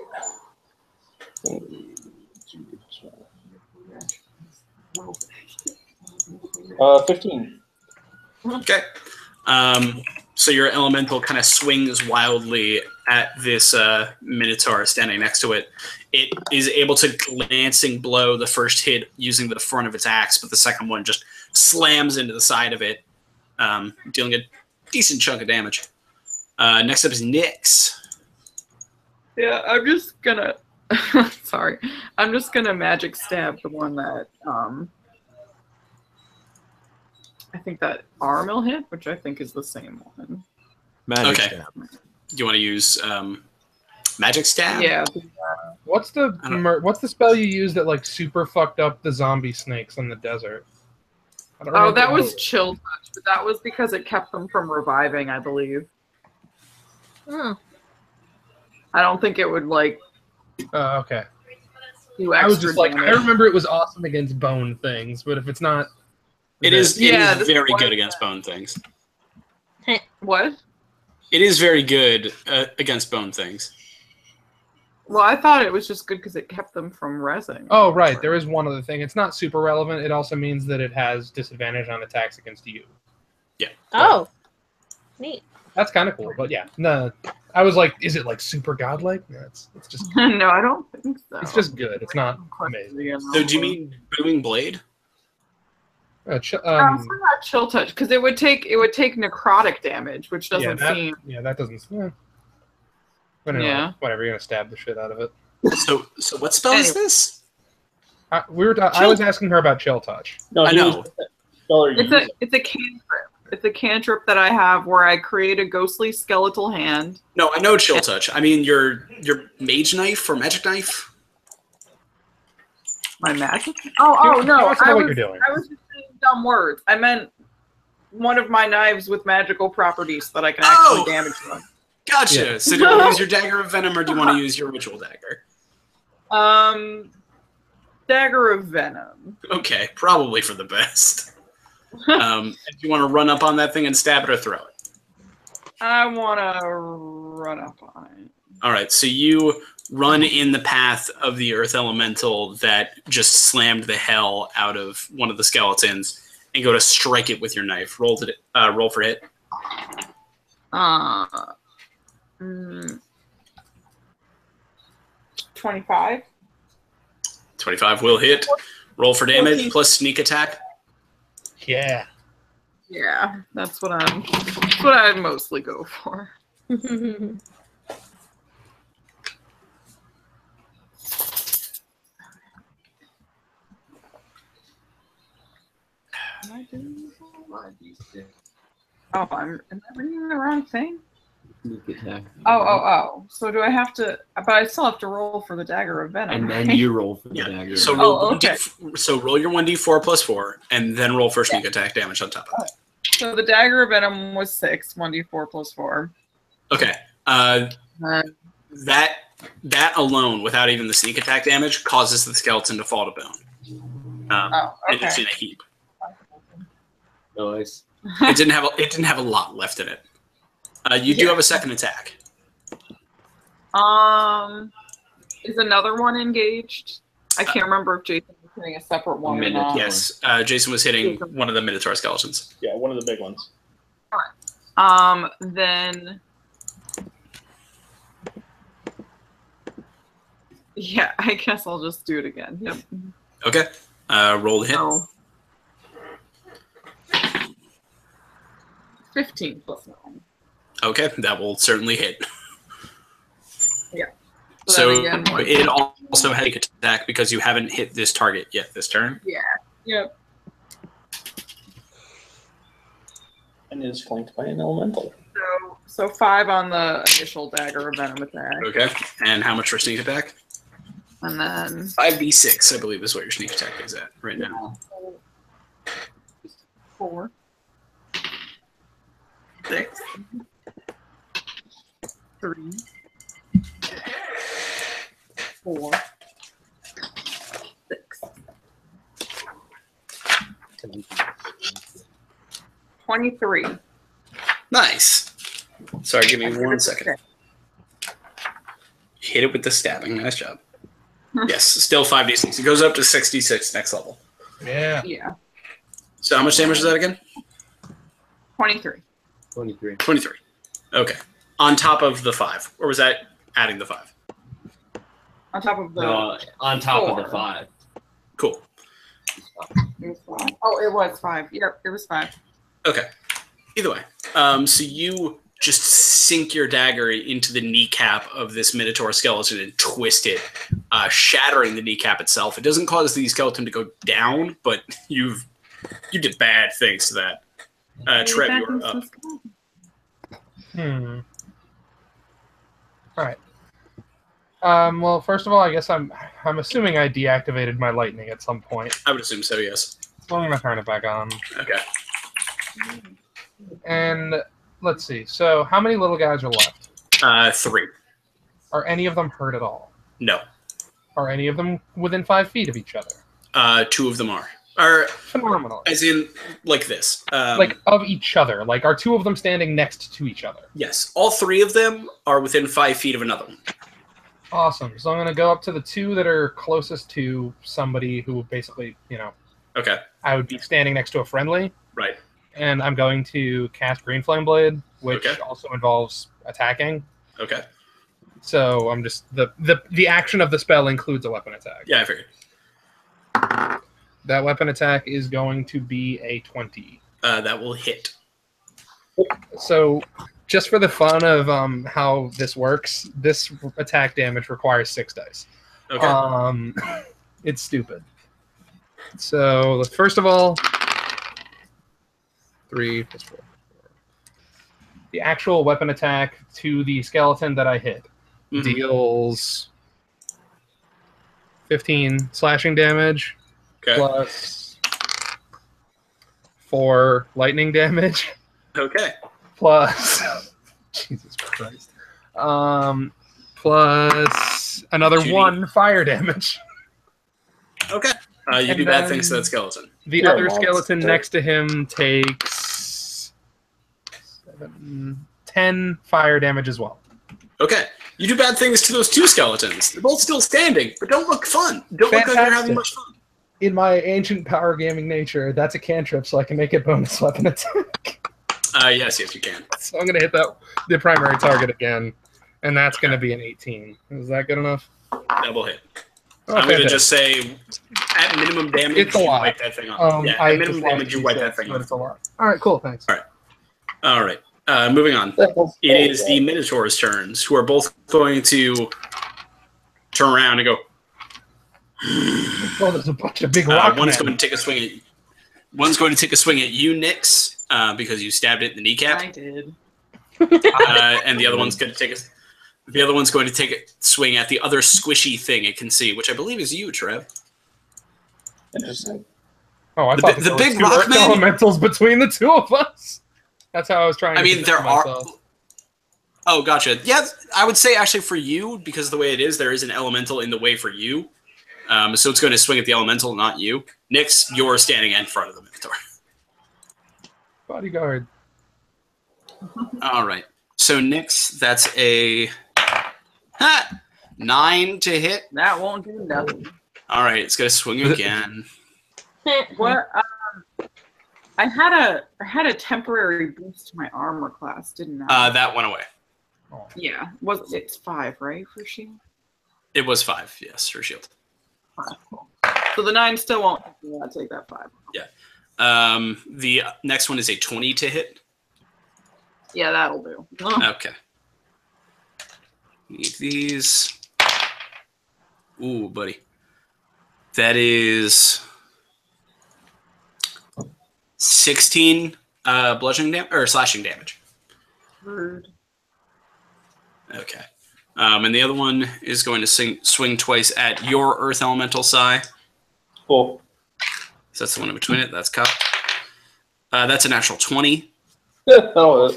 15. Okay. So your elemental kind of swings wildly at this Minotaur standing next to it. It is able to glancing blow the first hit using the front of its axe, but the second one just slams into the side of it, dealing a decent chunk of damage. Next up is Nyx. Yeah, I'm just gonna. Sorry, I'm just gonna magic stab the one that I think that Armil hit, which I think is the same one. Magic Okay. stab. Do you want to use magic stab? Yeah. What's the spell you use that like super fucked up the zombie snakes in the desert? I don't Oh, remember that what was it chill touch, but that was because it kept them from reviving, I believe. Oh. I don't think it would like Okay. do extra I was just like, damage. I remember it was awesome against bone things, but if it's not, It is Yeah, this very one- good against bone things. What? It is very good against bone things. Well, I thought it was just good because it kept them from rezzing. Oh, right. There is one other thing. It's not super relevant. It also means that it has disadvantage on attacks against you. Oh. Neat. That's kind of cool. But yeah, no. I was like, is it like super godlike? No, it's just No, I don't think so. it's just good. It's not amazing. So do you mean booming blade? It's not chill touch because it would take necrotic damage, which doesn't seem. Yeah, that doesn't. But anyway, Yeah. whatever. You're gonna stab the shit out of it. So what spell is this? I was asking her about chill touch. No, I know. It's a cantrip. It's a cantrip that I have where I create a ghostly skeletal hand. No, I know chill touch. I mean your mage knife or magic knife. My magic? Oh no! That's not what you're doing. I was just saying dumb words. I meant one of my knives with magical properties that I can actually damage them. Gotcha. Yeah. So do you want to use your dagger of venom or do you want to use your ritual dagger? Dagger of venom. Okay, probably for the best. Do you want to run up on that thing and stab it or throw it? I want to run up on it. All right, so you run in the path of the earth elemental that just slammed the hell out of one of the skeletons and go to strike it with your knife. Roll for hit. 25. 25 will hit. Roll for damage 14. plus sneak attack. Yeah. Yeah, that's what I'd mostly go for. Am I doing Oh, am I reading the wrong thing? Sneak attack. Oh. So do I have to? But I still have to roll for the dagger of venom. And then right? you roll for the dagger. So roll okay. so roll your 1d4 plus 4, and then roll for sneak attack damage on top of that. So the dagger of venom was 6, 1d4 plus 4. Okay. That alone, without even the sneak attack damage, causes the skeleton to fall to bone. And it's in a heap. Nice. It didn't have a lot left in it. You do have a second attack. Is another one engaged? I can't remember if Jason was hitting a separate one or not. Yes, Jason was hitting one of the Minotaur skeletons. Yeah, one of the big ones. Then yeah, I guess I'll just do it again. Yep. Okay. Roll the hit. Oh. 15 plus 9. Okay, that will certainly hit. Yeah. So again, it also has an attack because you haven't hit this target yet this turn. Yeah. Yep. And is flanked by an elemental. So 5 on the initial dagger of venom attack. Okay. And how much for sneak attack? And then 5d6, I believe, is what your sneak attack is at right now. 4. 6. 3. 4. 6. 23. Nice. Sorry, give me 1 second. Hit it with the stabbing. Nice job. Yes, still 5d6. It goes up to 66 next level. Yeah. Yeah. So how much damage is that again? 23. 23. 23. Okay. On top of the 5. Or was that adding the 5? On top of the on top of the 4. 5. Cool. It was 5. Oh, it was 5. Yep, it was 5. Okay. Either way. So you just sink your dagger into the kneecap of this Minotaur skeleton and twist it, shattering the kneecap itself. It doesn't cause the skeleton to go down, but you did bad things to that. Trev, you're up. All right. Well, first of all, I guess I'm assuming I deactivated my lightning at some point. I would assume so, yes. So I'm gonna turn it back on. Okay. And let's see. So how many little guys are left? 3. Are any of them hurt at all? No. Are any of them within 5 feet of each other? 2 of them are. Or Phenomenal. as in, like this. Like of each other. Like are 2 of them standing next to each other? Yes. All 3 of them are within 5 feet of another one. Awesome. So I'm going to go up to the 2 that are closest to somebody who basically, Okay. I would be standing next to a friendly. Right. And I'm going to cast Green Flame Blade, which Okay. also involves attacking. Okay. So I'm just the action of the spell includes a weapon attack. Yeah, I figured. That weapon attack is going to be a 20. That will hit. So just for the fun of how this works, this attack damage requires 6 dice. Okay. It's stupid. So first of all, 3 plus 4. The actual weapon attack to the skeleton that I hit deals 15 slashing damage plus 4 lightning damage. Okay. Plus Jesus Christ. Plus another 1 fire damage. Okay. You do bad things to that skeleton. The other skeleton next to him takes 10 fire damage as well. Okay. You do bad things to those 2 skeletons. They're both still standing, but don't look fun. Don't look like you're having much fun. In my ancient power gaming nature, that's a cantrip, so I can make it bonus weapon attack. Yes, you can. So I'm going to hit the primary target again, and that's going to be an 18. Is that good enough? Double hit. Oh, I'm going to just say, at minimum damage, it's a lot. You wipe that thing off. At minimum damage, you wipe that thing off. It's a lot. All right, cool, thanks. All right. Moving on. It is the Minotaur's turns, who are both going to turn around and go. Oh, there's a bunch of big rock One's men. going to take a swing at. One's going to take a swing at you, Nyx, because you stabbed it in the kneecap. I did. And the other one's going to take a. The other one's going to take a swing at the other squishy thing it can see, which I believe is you, Trev. Interesting. Oh, I The thought bi- there the were big two rock earth men- elementals between the two of us. That's how I was trying. I to mean, there position are. myself. Oh, gotcha. Yeah, I would say actually for you, because of the way it is, there is an elemental in the way for you. So it's going to swing at the elemental, not you. Nyx, you're standing in front of the Minotaur. Bodyguard. All right. So Nyx, that's a 9 to hit. That won't do nothing. All right, it's going to swing again. What? I had a temporary boost to my armor class, didn't I? That went away. Yeah. It's 5, right, for shield? It was 5, yes, for shield. 5. Cool. So the 9 still won't. I'll take that 5. Yeah. The next one is a 20 to hit. Yeah, that'll do. Okay. Need these. Ooh, buddy. That is 16 bludgeoning damage or slashing damage. Rude. Okay. And the other one is going to swing twice at your Earth Elemental Psi. Cool. So that's the one in between it. That's cup. That's a natural 20. Oh,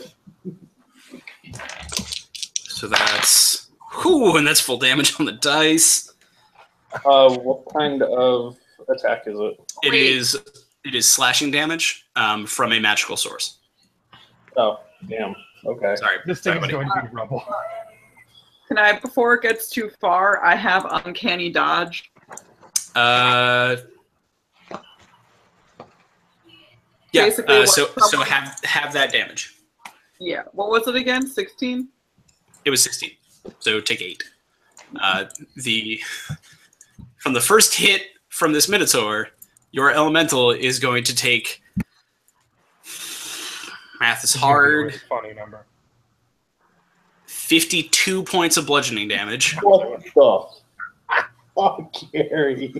So that's... Whew, and that's full damage on the dice. what kind of attack is it? It is slashing damage from a magical source. Oh, damn. Okay. Sorry. This thing is buddy. going to be rubble. Can I, before it gets too far, I have uncanny dodge. Yeah. Basically, So have that damage. Yeah. What was it again? 16? It was 16. So take 8. From the first hit from this Minotaur, your elemental is going to take. Math is hard. Funny number. 52 points of bludgeoning damage. What the fuck, Gary?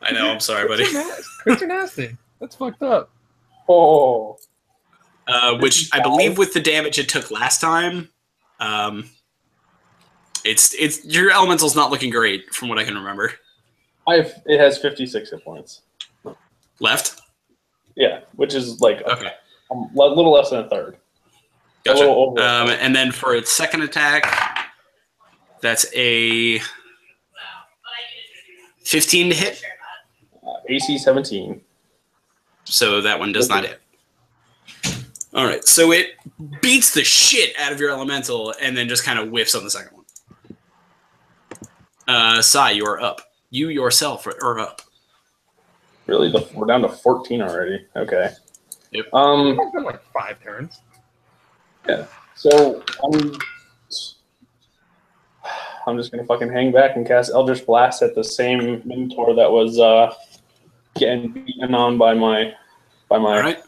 I know. I'm sorry, buddy. Crits are nasty. That's fucked up. Oh. Which I believe with the damage it took last time, it's your elemental's not looking great from what I can remember. It has 56 hit points. Left? Yeah, which is like Okay. a little less than a third. Gotcha. A little over. And then for its second attack, that's a 15 to hit. AC 17. So that one does not hit. All right, so it beats the shit out of your elemental and then just kind of whiffs on the second one. Sai, you are up. You yourself are up. Really? We're down to 14 already. Okay. Yep. It's been like 5 turns. Yeah. So I'm just gonna fucking hang back and cast Eldritch Blast at the same Minotaur that was getting beaten on by my. All right.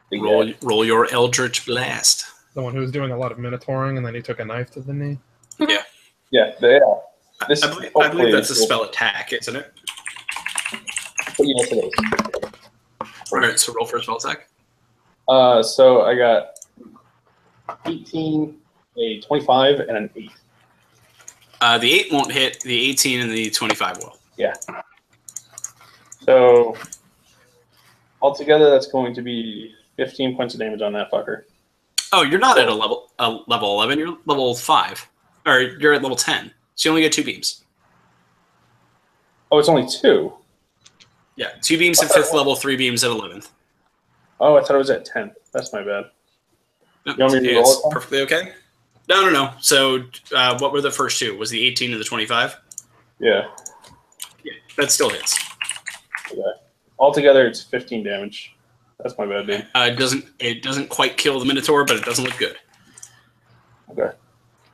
big guy. Roll your Eldritch Blast. The one who was doing a lot of minotauring, and then he took a knife to the knee. Yeah. This I believe that's a spell attack, isn't it? Yes, it is. All right, so roll for a spell attack. So I got 18, a 25, and an 8. The 8 won't hit. The 18 and the 25 will. Yeah. So altogether, that's going to be 15 points of damage on that fucker. Oh, you're not at a level 11. You're level 5, or you're at level 10. So you only get 2 beams. Oh, it's only 2. Yeah, 2 beams at 5th level, 3 beams at 11th. Oh, I thought it was at 10th. That's my bad. Yep, You want me to roll it's it then? perfectly okay. No. So what were the first two? Was the 18 and the 25? Yeah. Yeah, that still hits. Okay. Altogether, it's 15 damage. That's my bad, dude. It doesn't quite kill the Minotaur, but it doesn't look good. Okay.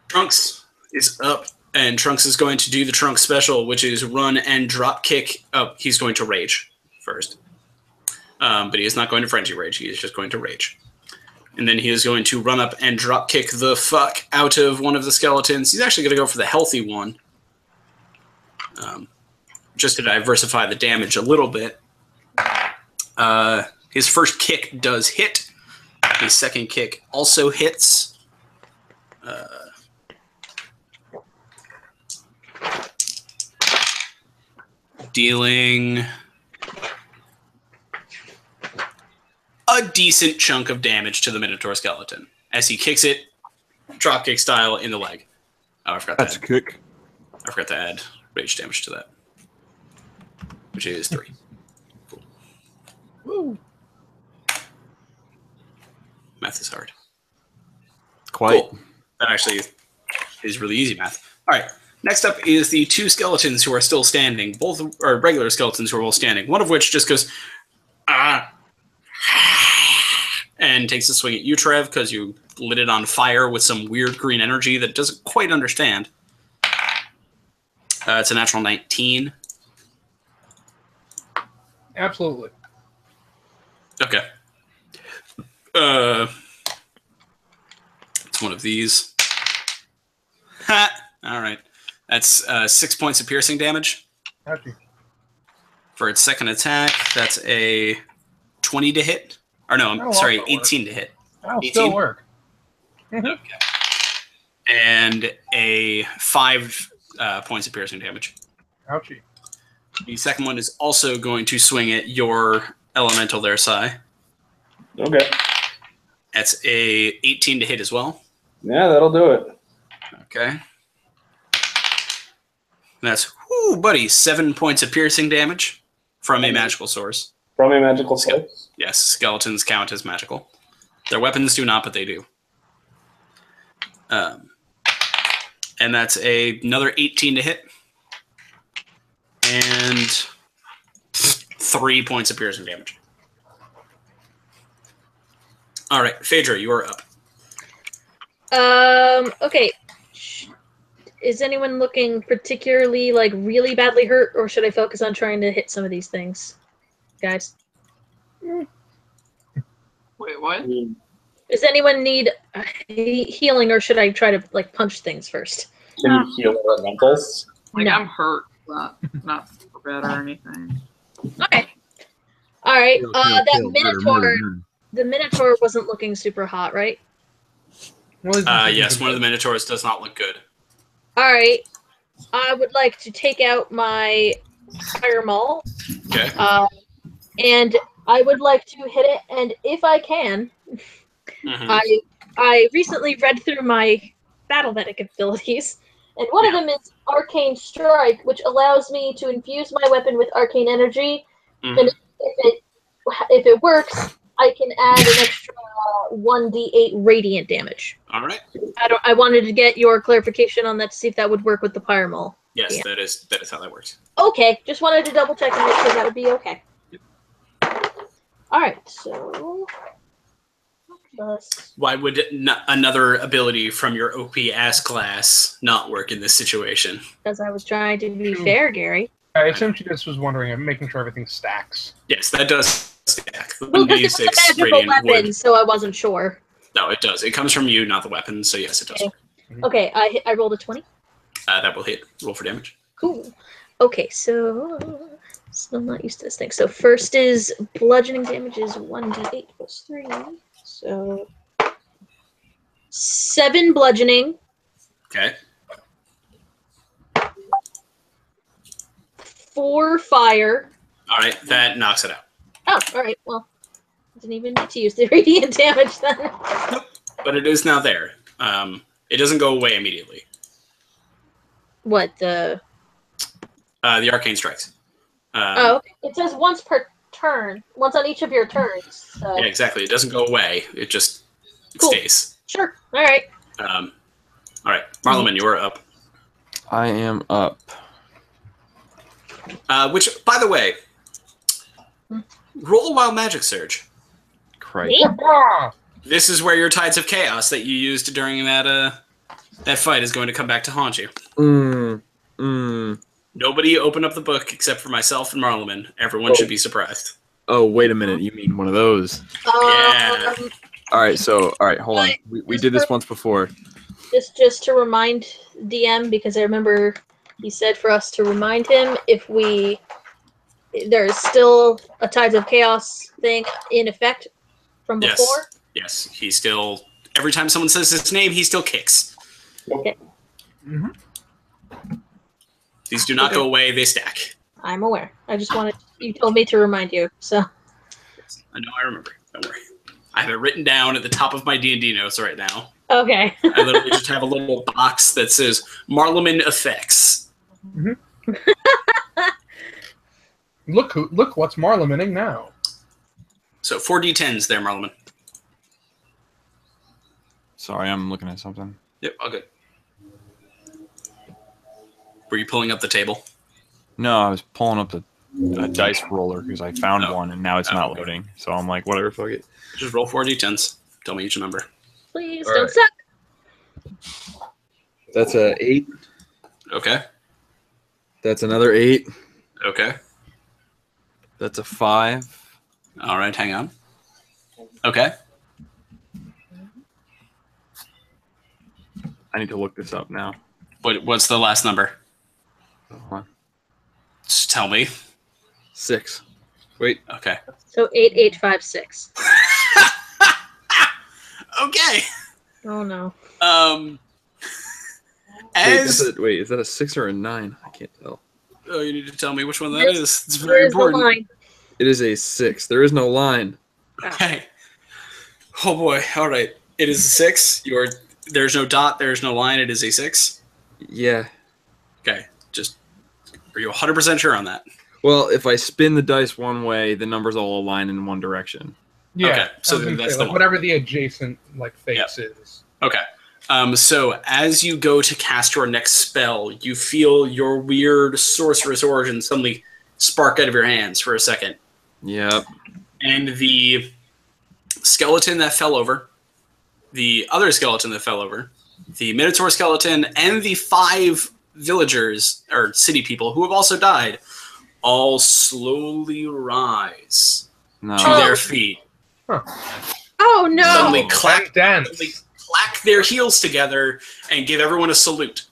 Trunks is up, and Trunks is going to do the Trunks special, which is run and drop kick. Oh, he's going to rage first. But he is not going to frenzy rage. He is just going to rage. And then he is going to run up and drop kick the fuck out of one of the skeletons. He's actually going to go for the healthy one. Just to diversify the damage a little bit. His first kick does hit. His second kick also hits. Dealing a decent chunk of damage to the Minotaur skeleton as he kicks it, drop kick style, in the leg. Oh, I forgot That's a kick. I forgot to add rage damage to that, which is 3. Cool. Woo. Math is hard. Quite. Cool. That actually is really easy math. All right. Next up is the 2 skeletons who are still standing. Both are regular skeletons who are all standing. One of which just goes, and takes a swing at you, Trev, because you lit it on fire with some weird green energy that it doesn't quite understand. It's a natural 19. Absolutely. Okay. It's one of these. Ha! All right. That's 6 points of piercing damage. Happy. For its second attack, that's a 20 to hit. Or no, I'm sorry, 18 to hit. That'll 18? still work. Okay. And a 5 points of piercing damage. Ouchie. The second one is also going to swing at your elemental there, Sai. Okay. That's a 18 to hit as well. Yeah, that'll do it. Okay. That's, whoo, buddy, 7 points of piercing damage from a magical source. From a magical source? Yes, skeletons count as magical. Their weapons do not, but they do. And that's another 18 to hit. And 3 points of piercing damage. All right, Phaedra, you are up. Okay. Is anyone looking particularly, like, really badly hurt, or should I focus on trying to hit some of these things? Guys? Wait, what? Does anyone need healing, or should I try to, like, punch things first? Can you heal elementals? Like, No. I'm hurt, not super bad or anything. Okay. Alright, that Minotaur, the Minotaur wasn't looking super hot, right? Yes, one of the Minotaurs does not look good. Alright. I would like to take out my Fire Maul. Okay. And I would like to hit it, and if I can, I recently read through my battle medic abilities, and one of them is Arcane Strike, which allows me to infuse my weapon with arcane energy, and if it works, I can add an extra 1d8 radiant damage. All right. I wanted to get your clarification on that to see if that would work with the Pyramol. Yes, Yeah. that is how that works. Okay, just wanted to double check and make sure that would be okay. Alright, so... Why would another ability from your OP ass class not work in this situation? Because I was trying to be fair, Gary. I assume she just was wondering. I'm making sure everything stacks. Yes, that does stack. The Well, because it was a magical weapon, so I wasn't sure. No, it does. It comes from you, not the weapon, so yes, it does. Okay, I rolled a 20. That will hit. Roll for damage. Cool. Okay, so... Still not used to this thing. So first is bludgeoning damage is 1d8 plus 3. So 7 bludgeoning. Okay. 4 fire. All right, that knocks it out. Oh, all right. Well, I didn't even need to use the radiant damage then. Nope. But it is now there. It doesn't go away immediately. What the arcane strikes. okay. It says once per turn, once on each of your turns. So. Yeah, exactly. It doesn't go away. It just Cool. stays. Sure. All right. All right, Marleman, you are up. I am up. Which, by the way, roll a wild magic surge. Christ. This is where your tides of chaos that you used during that fight is going to come back to haunt you. Nobody open up the book except for myself and Marleman. Everyone should be surprised. Oh, wait a minute. You mean one of those? Yeah. All right, hold on. We did this once before. Just to remind DM, because I remember he said for us to remind him if there's still a Tides of Chaos thing in effect from before. Yes, he still. Every time someone says his name, he still kicks. Okay. These do not go away; they stack. I'm aware. I just wanted. You told me to remind you, so. I know. I remember. Don't worry. I have it written down at the top of my D&D notes right now. Okay. I literally just have a little box that says Marleman effects. Look what's Marlemaning now. So 4d10s there, Marleman. Sorry, I'm looking at something. Yep, all good. Were you pulling up the table? No, I was pulling up the dice roller because I found one and now it's not loading. So I'm like, whatever, fuck it. Just roll 4d10s. Tell me each number. Please don't suck. That's a 8. Okay. That's another 8. Okay. That's a 5. All right, hang on. Okay. I need to look this up now. What's the last number? Hold on. Just tell me. 6. Wait. Okay. So 8856. Okay. Oh no. Wait, is that a 6 or a 9? I can't tell. Oh, you need to tell me which one that is. It's very Where's important. the line? It is a 6. There is no line. Okay. Oh boy. All right. It is a 6. There's no dot. There's no line. It is a 6. Yeah. Okay. Just are you 100% sure on that? Well, if I spin the dice one way, the numbers all align in one direction. Yeah. Okay. So I was then gonna that's say, the like, one. whatever the adjacent face is. Okay. So as you go to cast your next spell, you feel your weird sorceress origin suddenly spark out of your hands for a second. Yep. And the skeleton that fell over, the other skeleton that fell over, the Minotaur skeleton, and the 5 villagers, or city people, who have also died, all slowly rise No. to their feet. Huh. Oh no! Suddenly clack their heels together and give everyone a salute.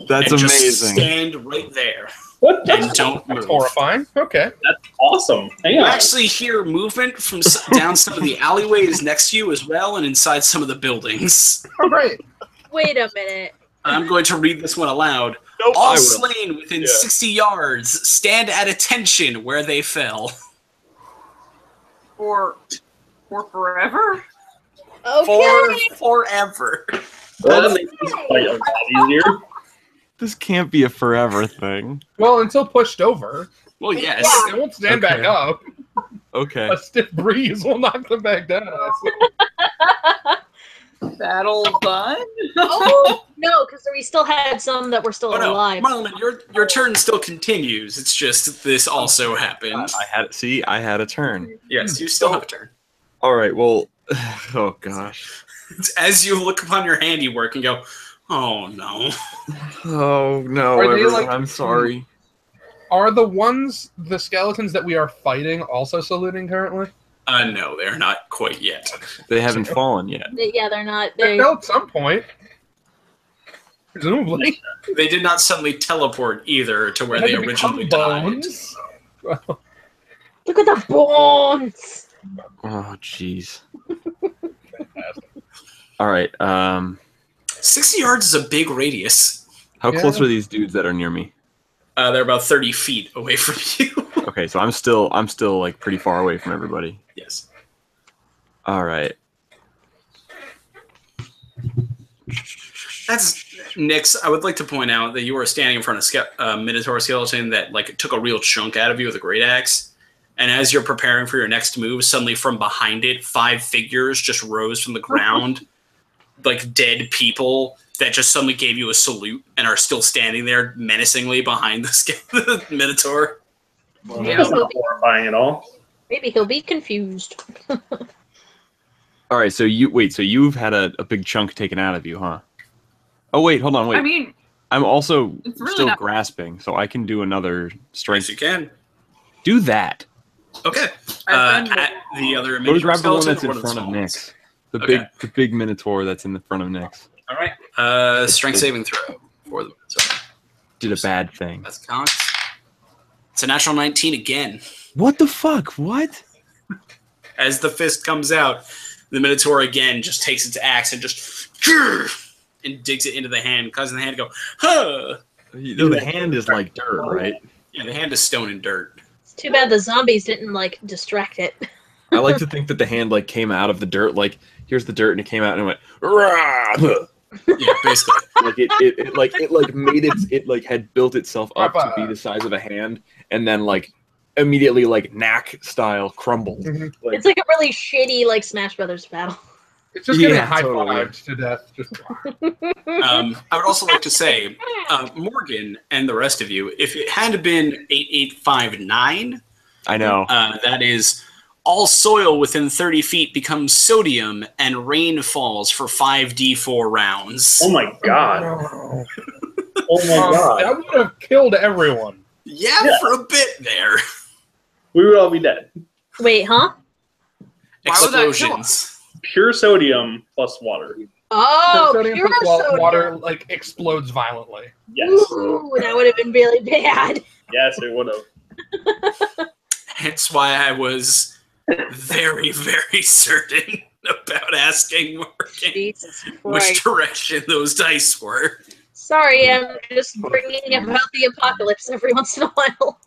That's and amazing. Just stand right there. What? And don't move. That's horrifying. Okay. That's awesome. Hang You on. actually hear movement from down some of the alleyways next to you as well, and inside some of the buildings. All right. Wait a minute. I'm going to read this one aloud. Nope, I All will. slain within 60 yards stand at attention where they fell. For forever? Okay. For forever. That'll make this fight a lot easier. This can't be a forever thing. Well, until pushed over, Well, yes. it won't stand back Okay. up. Okay. A stiff breeze will knock them back down. Battle done? Oh no, because we still had some that were still Oh, no. alive. Marlon, your turn still continues. It's just this also happened. I had a turn. Yes, you still have a turn. All right. Well, oh gosh. As you look upon your handiwork and go, oh no. Oh no, Are they, everyone, like- I'm sorry. Are the skeletons that we are fighting also saluting currently? No, they're not quite yet. They haven't fallen yet. Yeah, they're not. They They. fell at some point. Presumably. They did not suddenly teleport either to where they had to originally become died. bones. Well, Look at the bones. Oh jeez. All right. 60 yards is a big radius. How Yeah. close are these dudes that are near me? They're about 30 feet away from you. Okay, so I'm still like pretty far away from everybody. Yes. All right. That's Nyx. I would like to point out that you were standing in front of a Minotaur skeleton that like took a real chunk out of you with a great axe. And as you're preparing for your next move, suddenly from behind it, 5 figures just rose from the ground, like dead people that just suddenly gave you a salute and are still standing there menacingly behind the Minotaur. Well, that's not horrifying at all. Maybe he'll be confused. All right, so you've had a big chunk taken out of you, huh? Oh wait, hold on, wait. I mean, I'm also it's really still not- grasping, so I can do another strength. Yes, you can. Do that. Okay. I've been- At the other Go to grab the one skeleton that's or in one of the front of small ones? Nyx. The Okay. big Minotaur that's in the front of Nyx. All right. Strength saving throw for the Minotaur. Did a bad thing. That's Cox. It's a natural 19 again. What the fuck? What? As the fist comes out, the Minotaur again just takes its axe and just and digs it into the hand, causing the hand to go, huh! The hand is like dirt, right? Yeah, the hand is stone and dirt. It's too bad the zombies didn't like distract it. I like to think that the hand like came out of the dirt, like here's the dirt, and it came out and it went, "Rah!" Yeah, basically. Like it made it like had built itself up to be the size of a hand, and then like immediately like knack style crumbled. Like, It's like a really shitty like Smash Brothers battle. It's just getting Yeah, high-fived to death. Just I would also like to say, Morgan and the rest of you, if it had been 8859, I know. that is all soil within 30 feet becomes sodium and rain falls for 5d4 rounds. Oh my god. Oh, Oh my god. that would have killed everyone. Yeah, for a bit there. We would all be dead. Wait, huh? Why would that kill Explosions. Pure sodium plus water. Oh, Sodium pure plus sodium. water like explodes violently. Yes. Ooh, that would have been really bad. Yes, it would have. Hence why I was very, very certain about asking Morgan Jesus which Christ. direction those dice were. Sorry, I'm just bringing about the apocalypse every once in a while.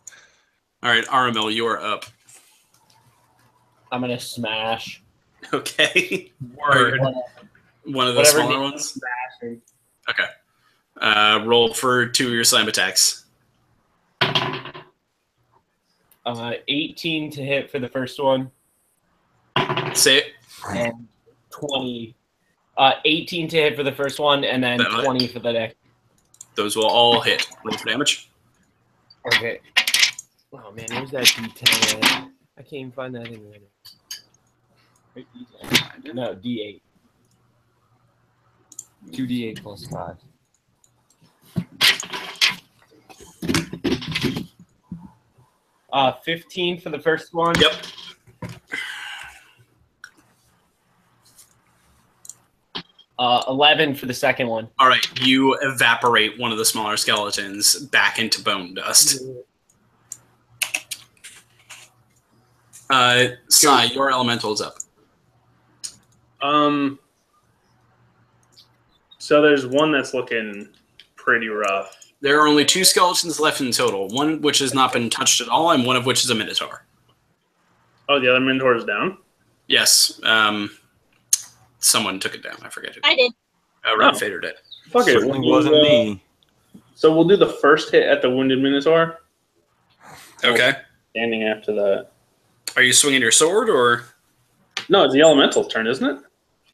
All right, Aramil, you are up. I'm gonna smash. Okay. Word. One of the Whatever smaller needs ones? Okay. Roll for 2 of your slam attacks. 18 to hit for the first one, Say it. and 20. 18 to hit for the first one, and then That'll hit. 20 for the next. Those will all hit. Roll for damage. Okay. Oh man, where's that D10 at? I can't even find that anywhere. No, D8. 2D8 plus 5. Uh, 15 for the first one. Yep. Uh, 11 for the second one. All right. You evaporate one of the smaller skeletons back into bone dust. Sai, your elemental is up. So there's one that's looking pretty rough. There are only 2 skeletons left in total. One which has not been touched at all, and one of which is a minotaur. Oh, the other Minotaur is down? Yes. Someone took it down. I forget who. I did. Red Oh. Fader did. Fuck it. Certainly we'll wasn't do, me. So we'll do the first hit at the wounded Minotaur. Okay. Standing after that. Are you swinging your sword or? No, it's the Elemental's turn, isn't it?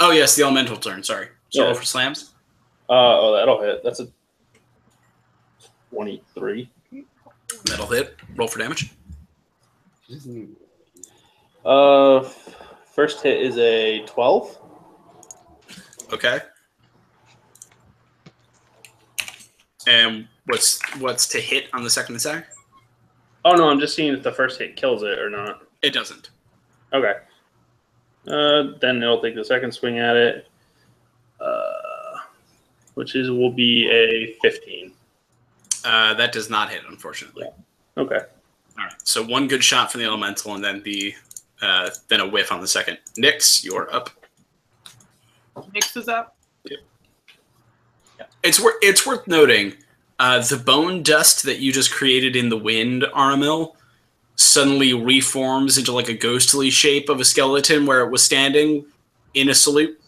Oh yes, the elemental turn. Sorry. So Yeah. roll for slams. Oh, that'll hit. That's a 23. That'll hit. Roll for damage. First hit is a 12. Okay. And what's to hit on the second attack? Oh no, I'm just seeing if the first hit kills it or not. It doesn't. Okay. Then it'll take the second swing at it, which will be a 15. That does not hit, unfortunately. Okay. All right. So one good shot from the elemental, and then then a whiff on the second. Nyx, you're up. Nyx is up. It's worth noting, the bone dust that you just created in the wind, Aramil, suddenly reforms into like a ghostly shape of a skeleton where it was standing in a salute.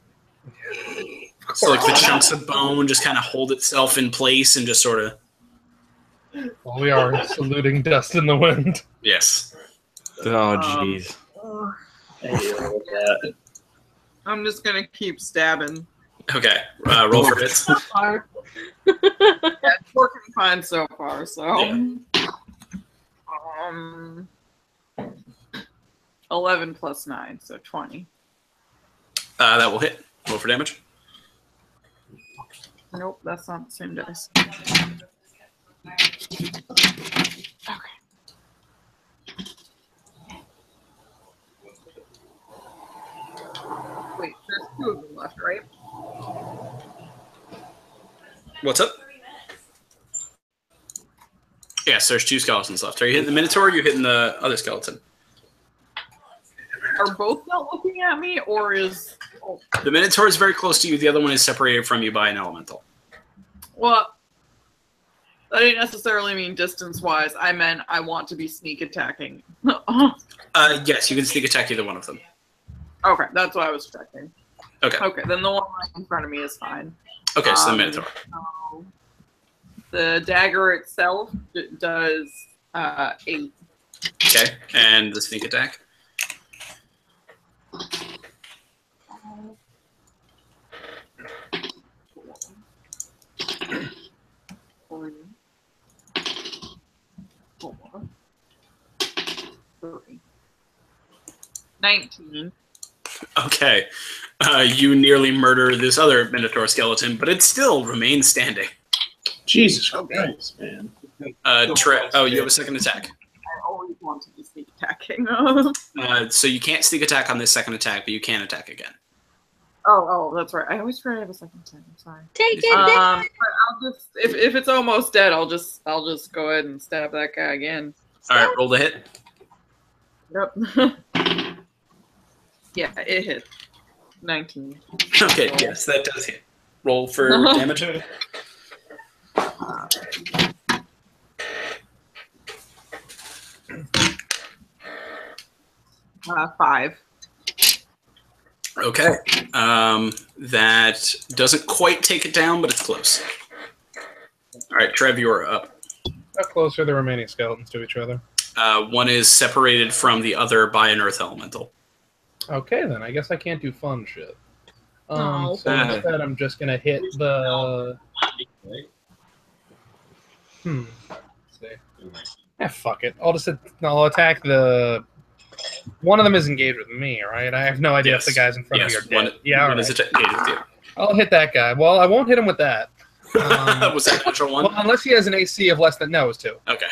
So like the chunks of bone just kind of hold itself in place and just sort of. Well, we are saluting dust in the wind. Yes. Oh, jeez. I hate all of that. I'm just gonna keep stabbing. Okay, roll for hits. So far. Yeah, it's working fine so far. So, Yeah. 11 plus 9, so 20. That will hit. Roll for damage. Nope, that's not the same dice. Okay. Wait, there's 2 of them left, right? What's up? Yes, there's 2 skeletons left. Are you hitting the Minotaur or are you hitting the other skeleton? Are both not looking at me, or is... Oh. The Minotaur is very close to you. The other one is separated from you by an elemental. Well, that didn't necessarily mean distance-wise. I meant I want to be sneak attacking. Yes, you can sneak attack either one of them. Okay, that's what I was checking. Okay. Okay, then the one right in front of me is fine. Okay, so the Minotaur. So the dagger itself does 8. Okay, and the sneak attack. Four, 3. 19. Okay, you nearly murder this other Minotaur skeleton, but it still remains standing. Jesus Christ, man. Oh, you have a second attack. I always want to be sneak attacking. So you can't sneak attack on this second attack, but you can attack again. Oh, that's right. I always forget I have a second attack. I'm sorry. Take it down. But I'll just if it's almost dead, I'll just go ahead and stab that guy again. All right, roll the hit. Yep. Yeah, it hit. 19. Okay, yes, that does hit. Roll for damage. 5. Okay, that doesn't quite take it down, but it's close. All right, Trev, you're up. How close are the remaining skeletons to each other? One is separated from the other by an earth elemental. Okay, then I guess I can't do fun shit. No. So instead, I'm just gonna hit the. Let's see. Yeah, fuck it. I'll attack the. One of them is engaged with me, right? I have no idea if the guys in front of me are dead. One is engaged with you. I'll hit that guy. Well, I won't hit him with that. Was that a natural one? Well, unless he has an AC of less than... No, it was 2. Okay.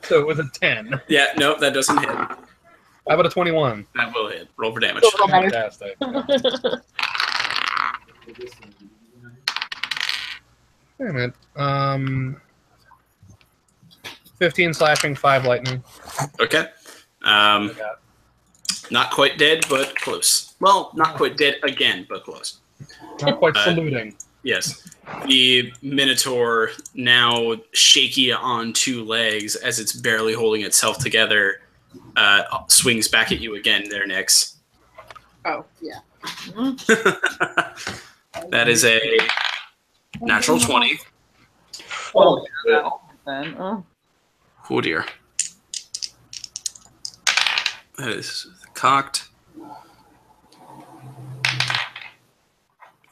So it was a 10. Yeah, no, that doesn't hit. How about a 21? That will hit. Roll for damage. Fantastic. Wait a minute. 15 slashing, 5 lightning. Okay. Not quite dead, but close. Well, not quite dead again, but close. Not quite saluting. Yes. The Minotaur, now shaky on 2 legs as it's barely holding itself together, swings back at you again there, Nyx. Oh, yeah. That is a natural 20. Oh, yeah, then. Oh dear. That is cocked.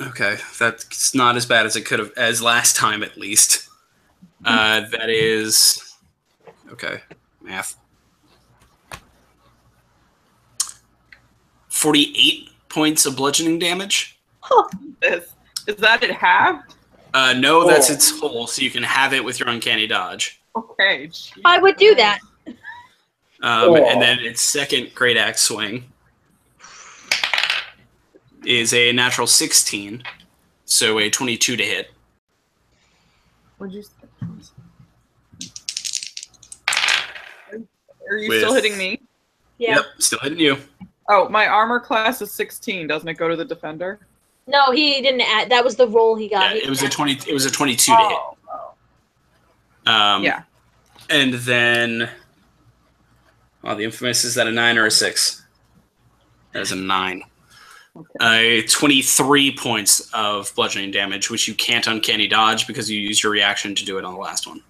Okay, that's not as bad as it could have, as last time at least. That is okay. Math. 48 points of bludgeoning damage. Is that it halved? No, that's its whole, so you can have it with your uncanny dodge. Okay. I would do that. And then its second great axe swing is a natural 16, so a 22 to hit. What'd you say? Are you still hitting me? Yeah. Yep, still hitting you. Oh, my armor class is 16. Doesn't it go to the defender? No, he didn't add. That was the roll he got. Yeah, He it was a didn't 20. It was a 22 to hit. Yeah. And then, the infamous, is that a 9 or a 6? That is a 9. Okay. 23 points of bludgeoning damage, which you can't uncanny dodge because you used your reaction to do it on the last one.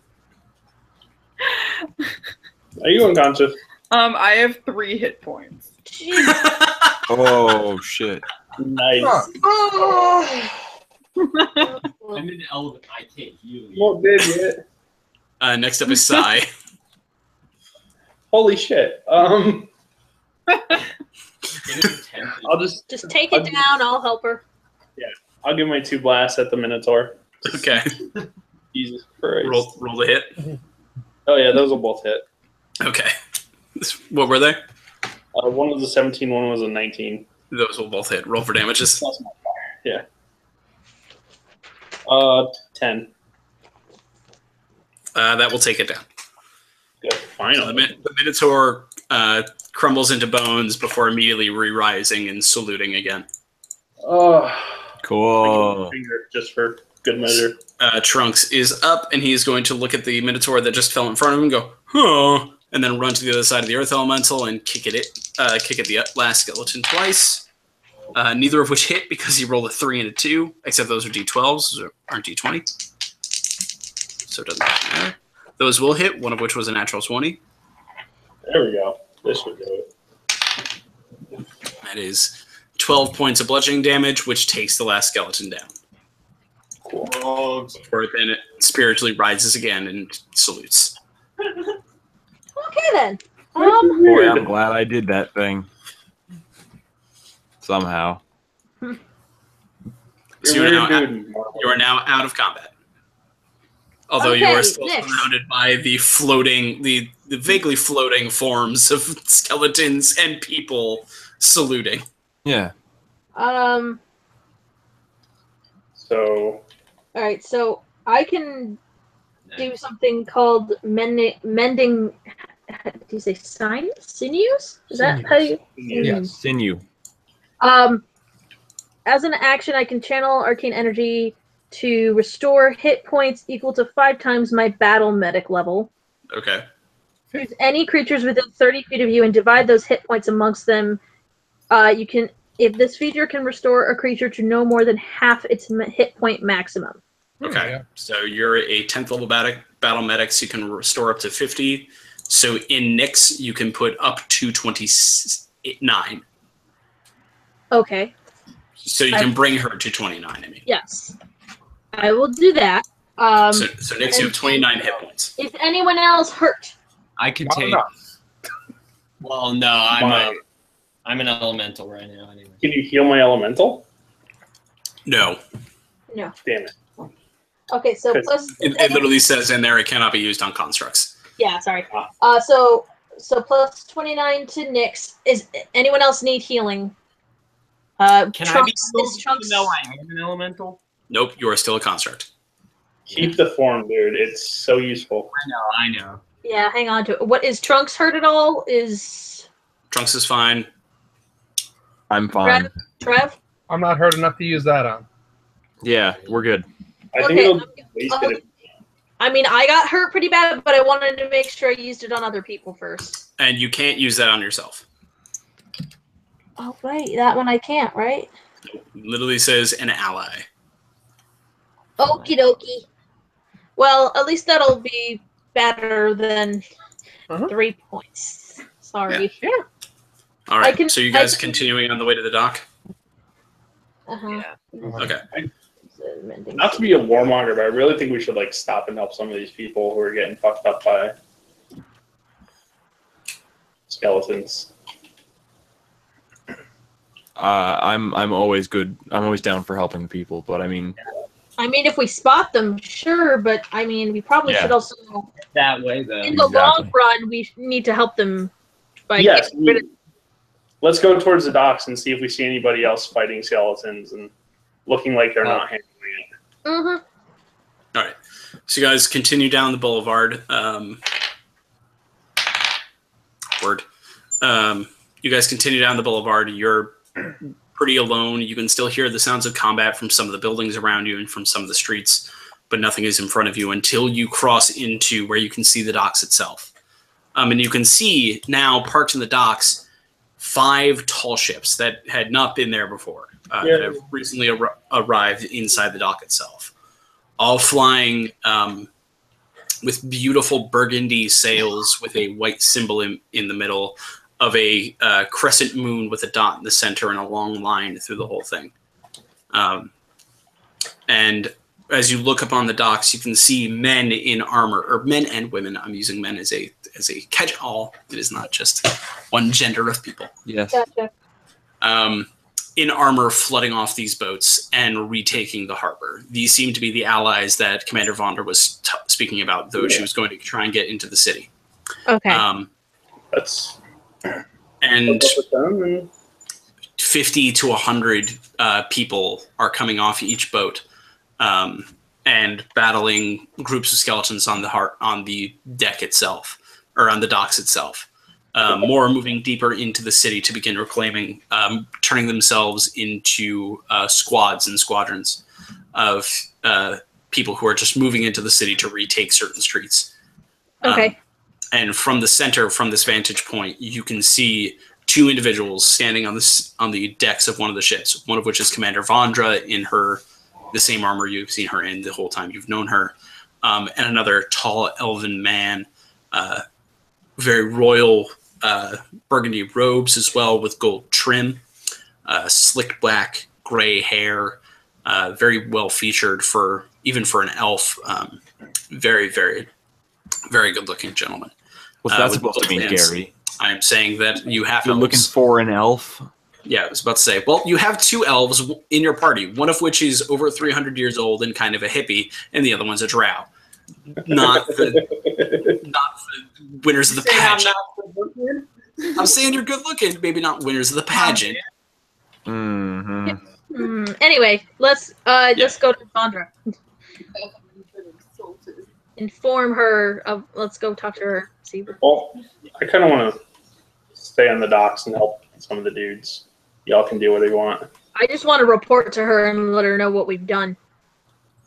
Are you unconscious? I have 3 hit points. Oh shit! Nice. I'm in the element. I can't heal you. What did it? Next up is Sai. Holy shit. I'll just take it down. I'll help her. Yeah, I'll give my 2 blasts at the Minotaur. Okay. Jesus Christ. Roll the hit. Oh yeah, those will both hit. Okay. What were they? One was a 17, one was a 19. Those will both hit. Roll for damages. Yeah. 10. That will take it down. Good. Finally. The Minotaur crumbles into bones before immediately re-rising and saluting again. Oh. Cool. Just for good measure. Trunks is up, and he's going to look at the Minotaur that just fell in front of him and go, huh, and then run to the other side of the Earth Elemental and kick at the last skeleton twice. Neither of which hit because he rolled a 3 and a 2, except those are D12s, those aren't D20. So it doesn't matter. Those will hit, one of which was a natural 20. There we go. This should do it. That is 12 points of bludgeoning damage, which takes the last skeleton down. Cool. Before it then spiritually rises again and salutes. Okay then. Boy, I'm glad I did that thing. Somehow. So you are now out of combat. Although you are still surrounded by the vaguely floating forms of skeletons and people saluting. Yeah. So. All right. So I can do something called mending. Do you say sinews? Is that how you? Yeah, sinew. As an action, I can channel arcane energy to restore hit points equal to 5 times my battle medic level. Okay. Choose any creatures within 30 feet of you and divide those hit points amongst them. You can, if this feature can restore a creature to no more than half its hit point maximum. Okay. So you're a 10th level battle medic, so you can restore up to 50. So in Nyx, you can put up to 29. Okay. So you can bring her to 29, I mean. Yes. I will do that. So Nyx, you have 29 hit points. Is anyone else hurt? I can take... Well, no, I'm an elemental right now anyway. Can you heal my elemental? No. No. Damn it. Okay, so plus... It literally says in there it cannot be used on constructs. Yeah, sorry. So plus 29 to Nyx. Is anyone else need healing? Can Trunks, I be Trunks... even though I am an elemental? Nope, you are still a construct. Keep the form, dude. It's so useful. I know. Yeah, hang on to it. What, is Trunks hurt at all? Trunks is fine. I'm fine. Trev? I'm not hurt enough to use that on. Yeah, we're good. I think it'll waste it. I mean, I got hurt pretty bad, but I wanted to make sure I used it on other people first. And you can't use that on yourself. Oh, wait, that one I can't, right? It literally says an ally. Okie dokie. Well, at least that'll be better than 3 points. Sorry. Yeah. All right, so you guys continuing on the way to the dock? Uh-huh. Yeah. Okay. Not to be a warmonger, but I really think we should like stop and help some of these people who are getting fucked up by skeletons. I'm always good. I'm always down for helping people, but I mean, if we spot them, sure, but I mean, we probably should also that way though. In the long run, we need to help them by getting rid of. Let's go towards the docks and see if we see anybody else fighting skeletons and looking like they're not handling it. Mm-hmm. All right. So you guys continue down the boulevard. You guys continue down the boulevard. You're pretty alone. You can still hear the sounds of combat from some of the buildings around you and from some of the streets, but nothing is in front of you until you cross into where you can see the docks itself. And you can see now parked in the docks 5 tall ships that had not been there before, that have recently arrived inside the dock itself, all flying with beautiful burgundy sails with a white symbol in the middle, of a crescent moon with a dot in the center and a long line through the whole thing. And as you look up on the docks, you can see men in armor, or men and women. I'm using men as a catch-all. It is not just one gender of people. Yes. Gotcha. In armor, flooding off these boats and retaking the harbor. These seem to be the allies that Commander Vonder was speaking about, though she was going to try and get into the city. Okay. That's and 50 to 100 people are coming off each boat and battling groups of skeletons on the deck itself, or on the docks itself. More are moving deeper into the city to begin reclaiming, turning themselves into squads and squadrons of people who are just moving into the city to retake certain streets. Okay. And from the center, from this vantage point, you can see two individuals standing on the decks of one of the ships, one of which is Commander Vondra in the same armor you've seen her in the whole time you've known her, and another tall elven man, very royal burgundy robes as well with gold trim, slick black gray hair, very well featured even for an elf. Very, very, very good looking gentleman. What's that supposed to mean, Gary? I'm saying that you have You're elves. looking for an elf? Yeah, I was about to say. Well, you have two elves in your party, one of which is over 300 years old and kind of a hippie, and the other one's a drow. Not the winners of the pageant. I'm saying you're good looking, maybe not winners of the pageant. Mm-hmm. Anyway, let's go to Vondra. Inform her of. Let's go talk to her. See. Well, I kind of want to stay on the docks and help some of the dudes. Y'all can do whatever you want. I just want to report to her and let her know what we've done.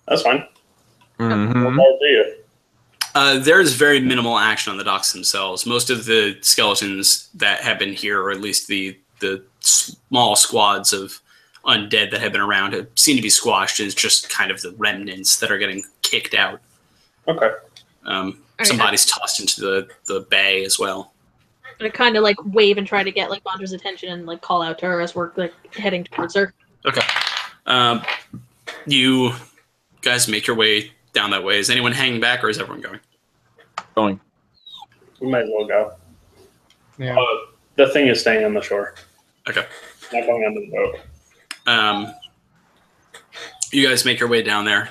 That's fine. Mm-hmm. What more do you? There's very minimal action on the docks themselves. Most of the skeletons that have been here, or at least the small squads of undead that have been around, seem to be squashed. It's just kind of the remnants that are getting kicked out. Okay. Some bodies tossed into the bay as well. I kind of like wave and try to get like Vondra's attention and like call out to her as we're like heading towards her. Okay. You guys make your way down that way. Is anyone hanging back, or is everyone going? Going. We might as well go. Yeah. The thing is staying on the shore. Okay. Not going under the boat. You guys make your way down there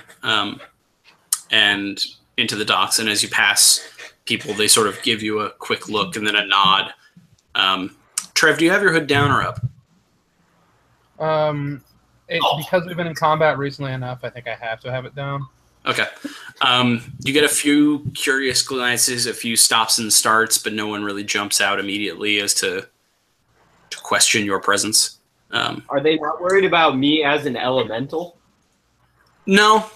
and into the docks, and as you pass people, they sort of give you a quick look and then a nod. Trev, do you have your hood down or up? Because we've been in combat recently enough, I think I have to have it down. Okay. You get a few curious glances, a few stops and starts, but no one really jumps out immediately as to question your presence. Are they not worried about me as an elemental? No,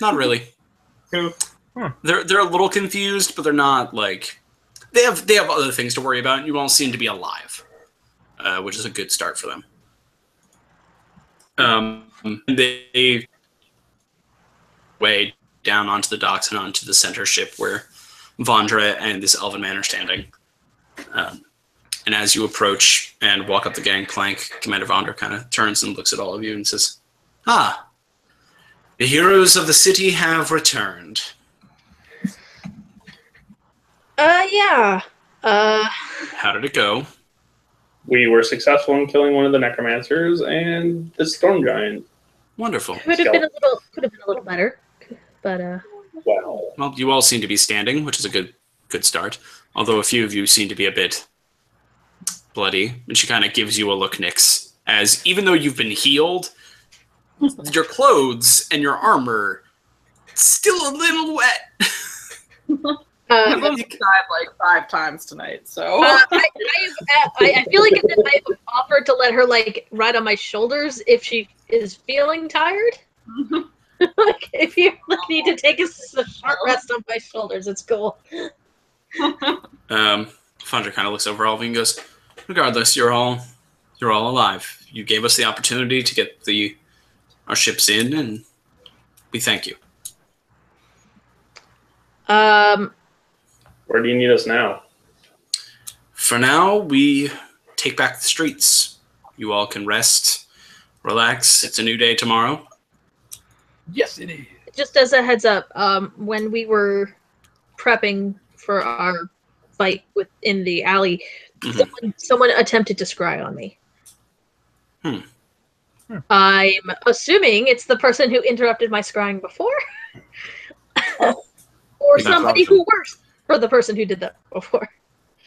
not really. Cool. They're a little confused, but they're not like they have other things to worry about. And you all seem to be alive, which is a good start for them. They way down onto the docks and onto the center ship where Vondra and this elven man are standing. And as you approach and walk up the gangplank, Commander Vondra kind of turns and looks at all of you and says, "Ah, the heroes of the city have returned." Yeah. How did it go? We were successful in killing one of the necromancers and the storm giant. Wonderful. Could have been a little better, but Wow. Well, you all seem to be standing, which is a good start. Although a few of you seem to be a bit bloody, and she kind of gives you a look, Nyx, as even though you've been healed, your clothes and your armor still a little wet. I've only died like 5 times tonight, so. I feel like I've offered to let her like ride on my shoulders if she is feeling tired. Like if you need to take a short rest on my shoulders, it's cool. Fundra kind of looks over all of you and goes, "Regardless, you're all alive. You gave us the opportunity to get our ships in, and we thank you." Where do you need us now? for now, we take back the streets. You all can rest, relax. It's a new day tomorrow. Yes, it is. Just as a heads up, when we were prepping for our fight within the alley, someone attempted to scry on me. I'm assuming it's the person who interrupted my scrying before. Or somebody who works for the person who did that before.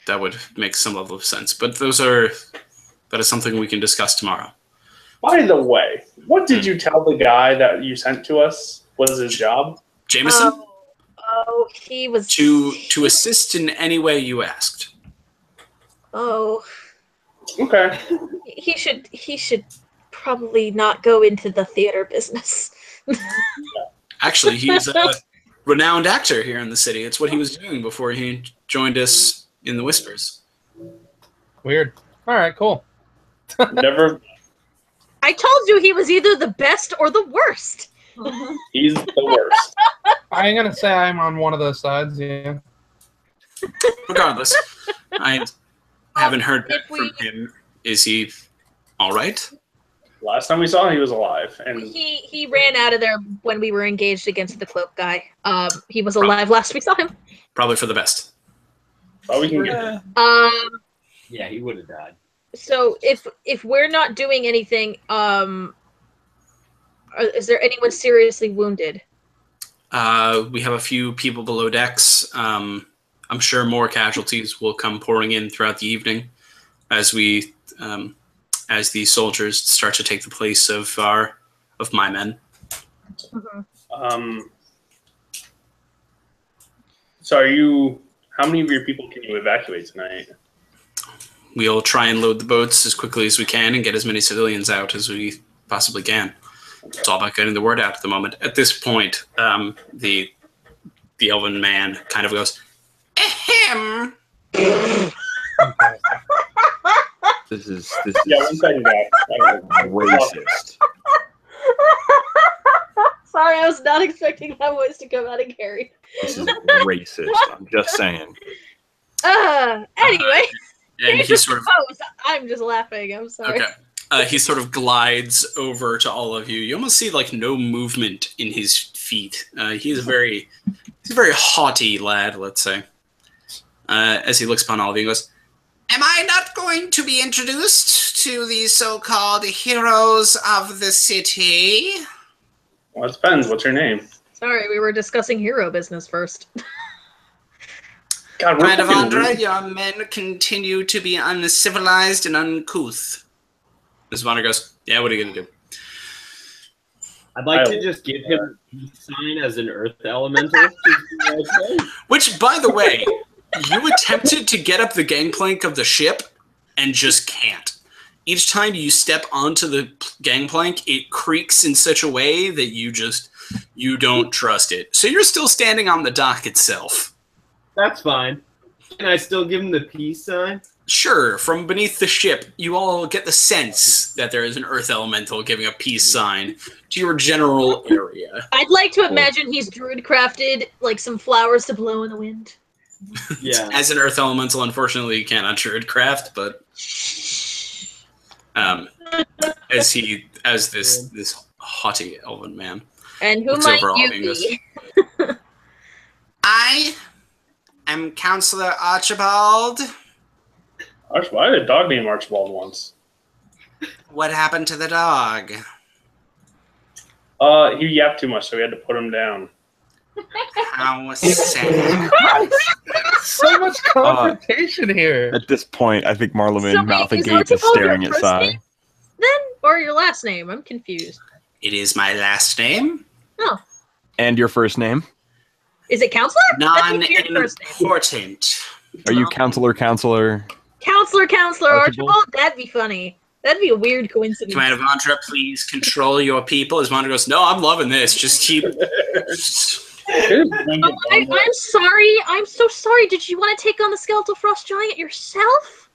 That would make some level of sense. But that is something we can discuss tomorrow. By the way, what did you tell the guy that you sent to us was his job? Jameson? He was... To assist in any way you asked. Oh. Okay. He should probably not go into the theater business. Actually, he's a renowned actor here in the city. It's what he was doing before he joined us in the Whispers. Weird. All right, cool. Never. I told you he was either the best or the worst. He's the worst. I ain't gonna say I'm on one of those sides. Yeah. Regardless, I haven't heard back from him. Is he all right? Last time we saw him, he was alive, and he ran out of there when we were engaged against the cloak guy. He was alive last we saw him. Probably for the best. Oh, we can get him. Yeah, he would have died. So if we're not doing anything, is there anyone seriously wounded? We have a few people below decks. I'm sure more casualties will come pouring in throughout the evening as we as the soldiers start to take the place of my men. So how many of your people can you evacuate tonight? We'll try and load the boats as quickly as we can and get as many civilians out as we possibly can. Okay. It's all about getting the word out at the moment. At this point, the elven man kind of goes, ahem. This is racist. Sorry, I was not expecting that voice to come out of Gary. This is racist. I'm just saying. Anyway. And he sort of. I'm just laughing. I'm sorry. Okay. He sort of glides over to all of you. You almost see like no movement in his feet. He's a very haughty lad, let's say. As he looks upon all of you and goes, am I not going to be introduced to the so-called heroes of the city? Well, it depends. What's your name? Sorry, we were discussing hero business first. God, Devondra, your men continue to be uncivilized and uncouth. Miss Vonner goes, yeah, what are you going to do? I'd like to just give him a sign as an earth elemental. Which, by the way, you attempted to get up the gangplank of the ship and just can't. Each time you step onto the gangplank, it creaks in such a way that you don't trust it. So you're still standing on the dock itself. That's fine. Can I still give him the peace sign? Sure. From beneath the ship, you all get the sense that there is an earth elemental giving a peace sign to your general area. I'd like to imagine he's druid crafted, like some flowers to blow in the wind. Yeah. As an earth elemental, unfortunately, you cannot druid craft, but as this haughty elven man. And who might you be? I am Counselor Archibald. I had a dog named Archibald once. What happened to the dog? He yapped too much, so we had to put him down. How sad. So much confrontation here. At this point, I think Marleman So Mouth wait, is Agape is Archibald staring your at first Sai. name? Then? Or your last name? I'm confused. It is my last name. Oh. And your first name? Is it Counselor? Non-important. Are you Counselor? Counselor Archibald? That'd be funny. That'd be a weird coincidence. Commander Vontra, please control your people. As Vontra goes, no, I'm loving this. Just keep... I'm sorry. I'm so sorry. Did you want to take on the Skeletal Frost Giant yourself?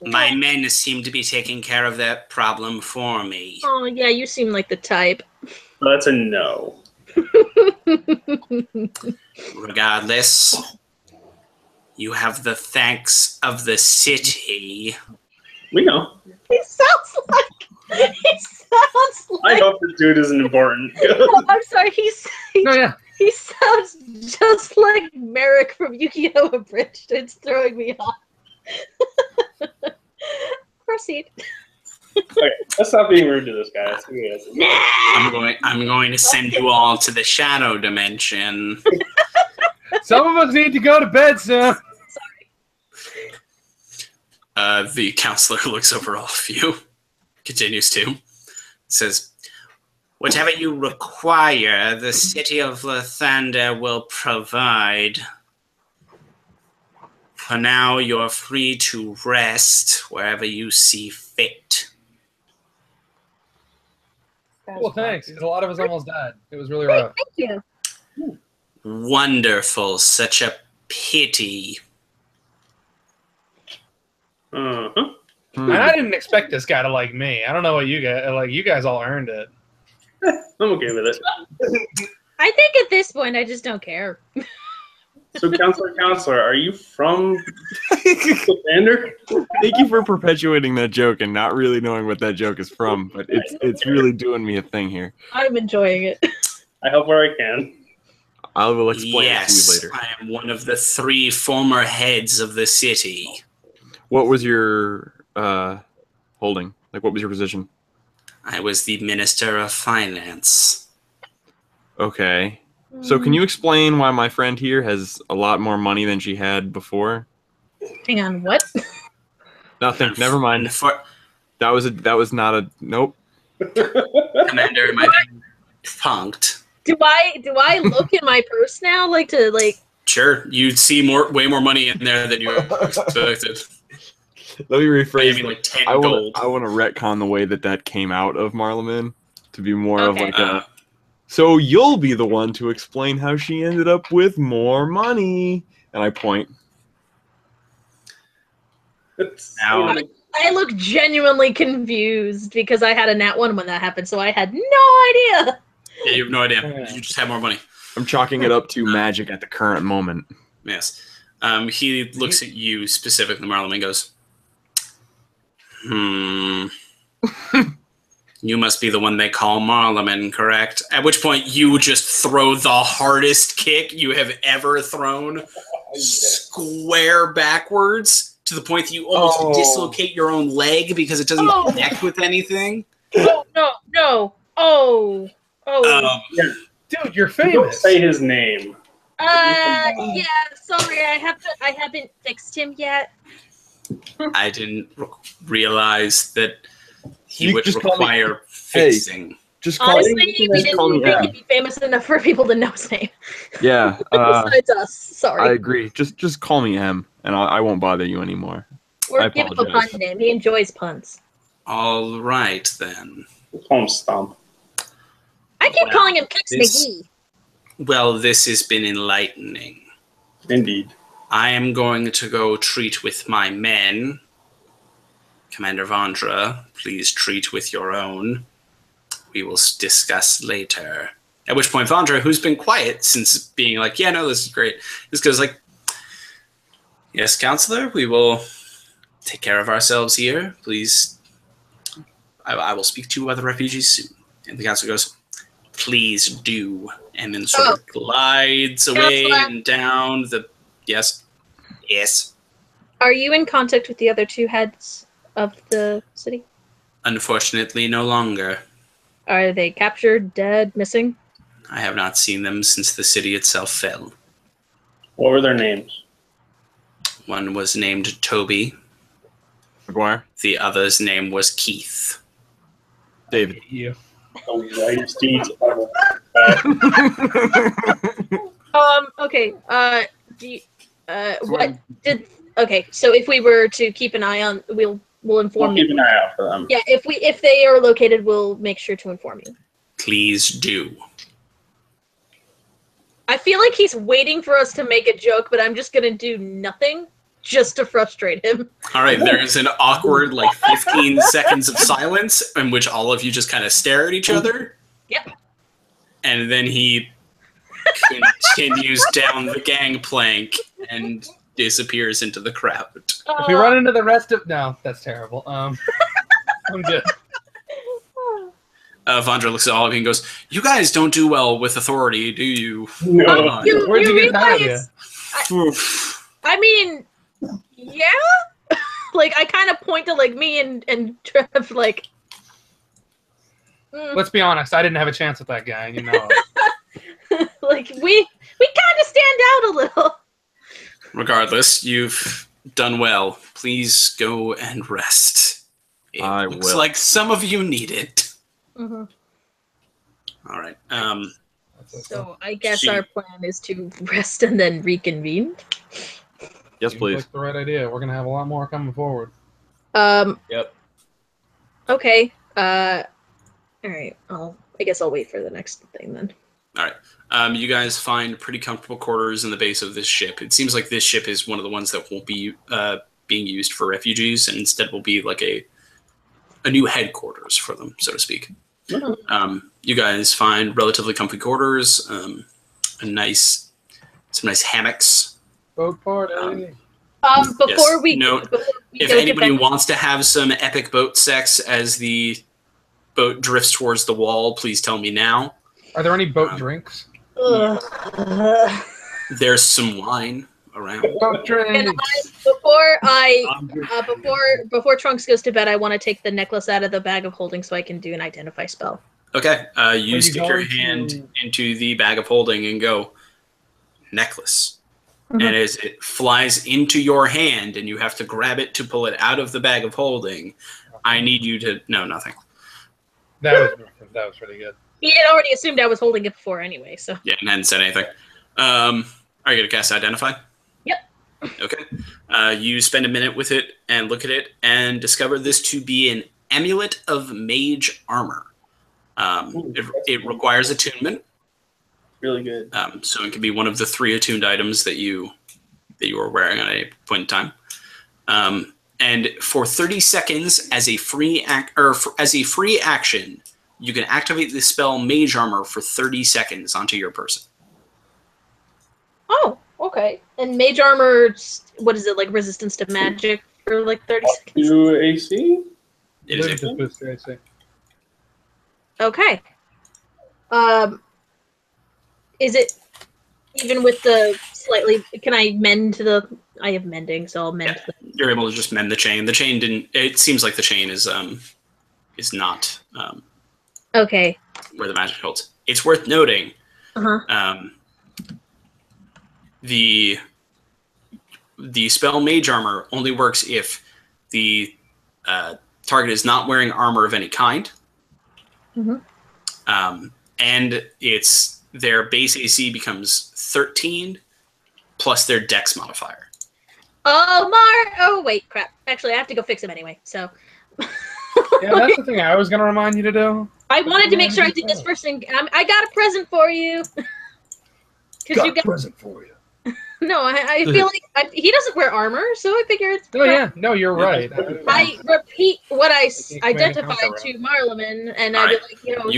My men seem to be taking care of that problem for me. Oh, yeah, you seem like the type. That's a no. Regardless, You have the thanks of the city. We know. He sounds like. I hope this dude isn't important. I'm sorry. No, yeah. He sounds just like Merrick from Yu-Gi-Oh! Abridged. It's throwing me off. Proceed. Okay, let's stop being rude to this guy. Let's see who he is. I'm going to send you all to the shadow dimension. Some of us need to go to bed soon. The counselor looks over all of you. Continues to. Says, whatever you require, the city of Lathander will provide. For now, you're free to rest wherever you see fit. Well, thanks, because a lot of us almost died. It was really rough. Thank you. Wonderful. Such a pity. Uh-huh. And I didn't expect this guy to like me. I don't know what you guys like. You guys all earned it. I'm okay with it. I think at this point, I just don't care. So, counselor, are you from Lathander? Thank you for perpetuating that joke and not really knowing what that joke is from, but it's really doing me a thing here. I'm enjoying it. I help where I can. I will explain Yes, it to you later. I am one of the 3 former heads of the city. What was your holding? Like, what was your position? I was the Minister of Finance. Okay. So can you explain why my friend here has a lot more money than she had before? Hang on, what? Nothing. Never mind. That was not a nope. Commander, am I being punked? Do I look in my purse now, like to like? Sure, you'd see way more money in there than you expected. Let me rephrase. Maybe like 10 I gold. want to retcon the way that came out of Marleman to be more of Okay. like a. So you'll be the one to explain how she ended up with more money, and I point. Now, I look genuinely confused because I had a nat 1 when that happened, so I had no idea. yeah, you have no idea. You just have more money. I'm chalking it up to magic at the current moment. Yes. He looks at you specifically, Marlon, and goes, You must be the one they call Marleman, correct? At which point you just throw the hardest kick you have ever thrown square backwards to the point that you almost dislocate your own leg because it doesn't connect with anything. Oh no! Oh. Dude, you're Don't famous. say his name. Yeah. Sorry, I haven't fixed him yet. I didn't realize that he You would just call me- require fixing. Just call Honestly, me. we Just call didn't me make M. him be famous enough for people to know his name. Yeah. Besides us, sorry. I agree. Just call me M, and I won't bother you anymore. Or I give him a pun apologize. name. He enjoys puns. All right, then. We'll call him Stomp. I keep Well, calling him Kix this- McGee. Well, this has been enlightening. Indeed. I am going to go treat with my men. Commander Vondra, please treat with your own. We will discuss later. At which point Vondra, who's been quiet since being like, yeah, no, this is great, just goes like, yes, counselor, we will take care of ourselves here. Please, I will speak to you about the refugees soon. And the counselor goes, please do. And then sort of glides away Counselor. and down the... Yes. Yes. Are you in contact with the other 2 heads of the city? Unfortunately, no longer. Are they captured, dead, missing? I have not seen them since the city itself fell. What were their names? One was named Toby. McGuire. The other's name was Keith. David. You. Oh, right, Steve's Okay. Do you, what did? Okay, so if we were to keep an eye on, we'll inform We'll keep you. an eye out for them. Yeah, if they are located, we'll make sure to inform you. Please do. I feel like he's waiting for us to make a joke, but I'm just gonna do nothing just to frustrate him. All right, there's an awkward, 15 seconds of silence in which all of you just kind of stare at each other. Yep. And then he continues down the gangplank and disappears into the crowd. If we run into the rest of that's terrible. I'm good. Vondra looks at all of you and goes, "You guys don't do well with authority, do you?" No. Where'd you get that realize- idea? I mean, yeah. Like I kind of point to like me and Trev like. Let's be honest. I didn't have a chance with that guy, and you know. Like we kind of stand out a little. Regardless, you've done well. Please go and rest. It looks like some of you need it. Mm-hmm. All right. So I guess our plan is to rest and then reconvene. Yes, Seems please. like the right idea. We're gonna have a lot more coming forward. Yep. Okay. All right. I guess I'll wait for the next thing then. All right. You guys find pretty comfortable quarters in the base of this ship. It seems like this ship is one of the ones that won't be being used for refugees, and instead will be like a new headquarters for them, so to speak. You guys find relatively comfy quarters, some nice hammocks. Boat party. Before we if anybody wants to have some epic boat sex as the boat drifts towards the wall, please tell me now. Are there any boat drinks? There's some wine around. Boat drinks. Before Trunks goes to bed, I want to take the necklace out of the bag of holding so I can do an identify spell. Okay. You stick your hand into the bag of holding and go, necklace. Mm-hmm. And as it flies into your hand and you have to grab it to pull it out of the bag of holding, I need you to... No, nothing. That was pretty good. He had already assumed I was holding it before anyway, so... Yeah, and hadn't said anything. Are you going to cast Identify? Yep. Okay. You spend a minute with it and look at it and discover this to be an amulet of mage armor. It requires attunement. Really good. So it can be one of the 3 attuned items that you are wearing at a point in time. And for 30 seconds, as a free action, you can activate the spell Mage Armor for 30 seconds onto your person. Oh, okay. And Mage Armor, what is it, like resistance to magic for like 30 seconds? To AC? It is AC. Okay. Is it even with the slightly? Can I mend the? I have mending, so I'll mend. Yeah, you're able to just mend the chain. The chain didn't. It seems like the chain is not okay. Where the magic holds. It's worth noting. The spell Mage Armor only works if the target is not wearing armor of any kind. And their base AC becomes 13 plus their Dex modifier. Oh wait, crap. Actually, I have to go fix him anyway. So. Yeah, that's the thing I was going to remind you to do. I wanted to make sure I did this first thing. I got a present for you. Got a present for you. No, I feel like he doesn't wear armor, so I figured. Oh yeah, no, you're right. I repeat what I identified to Marleman, and I'd be like,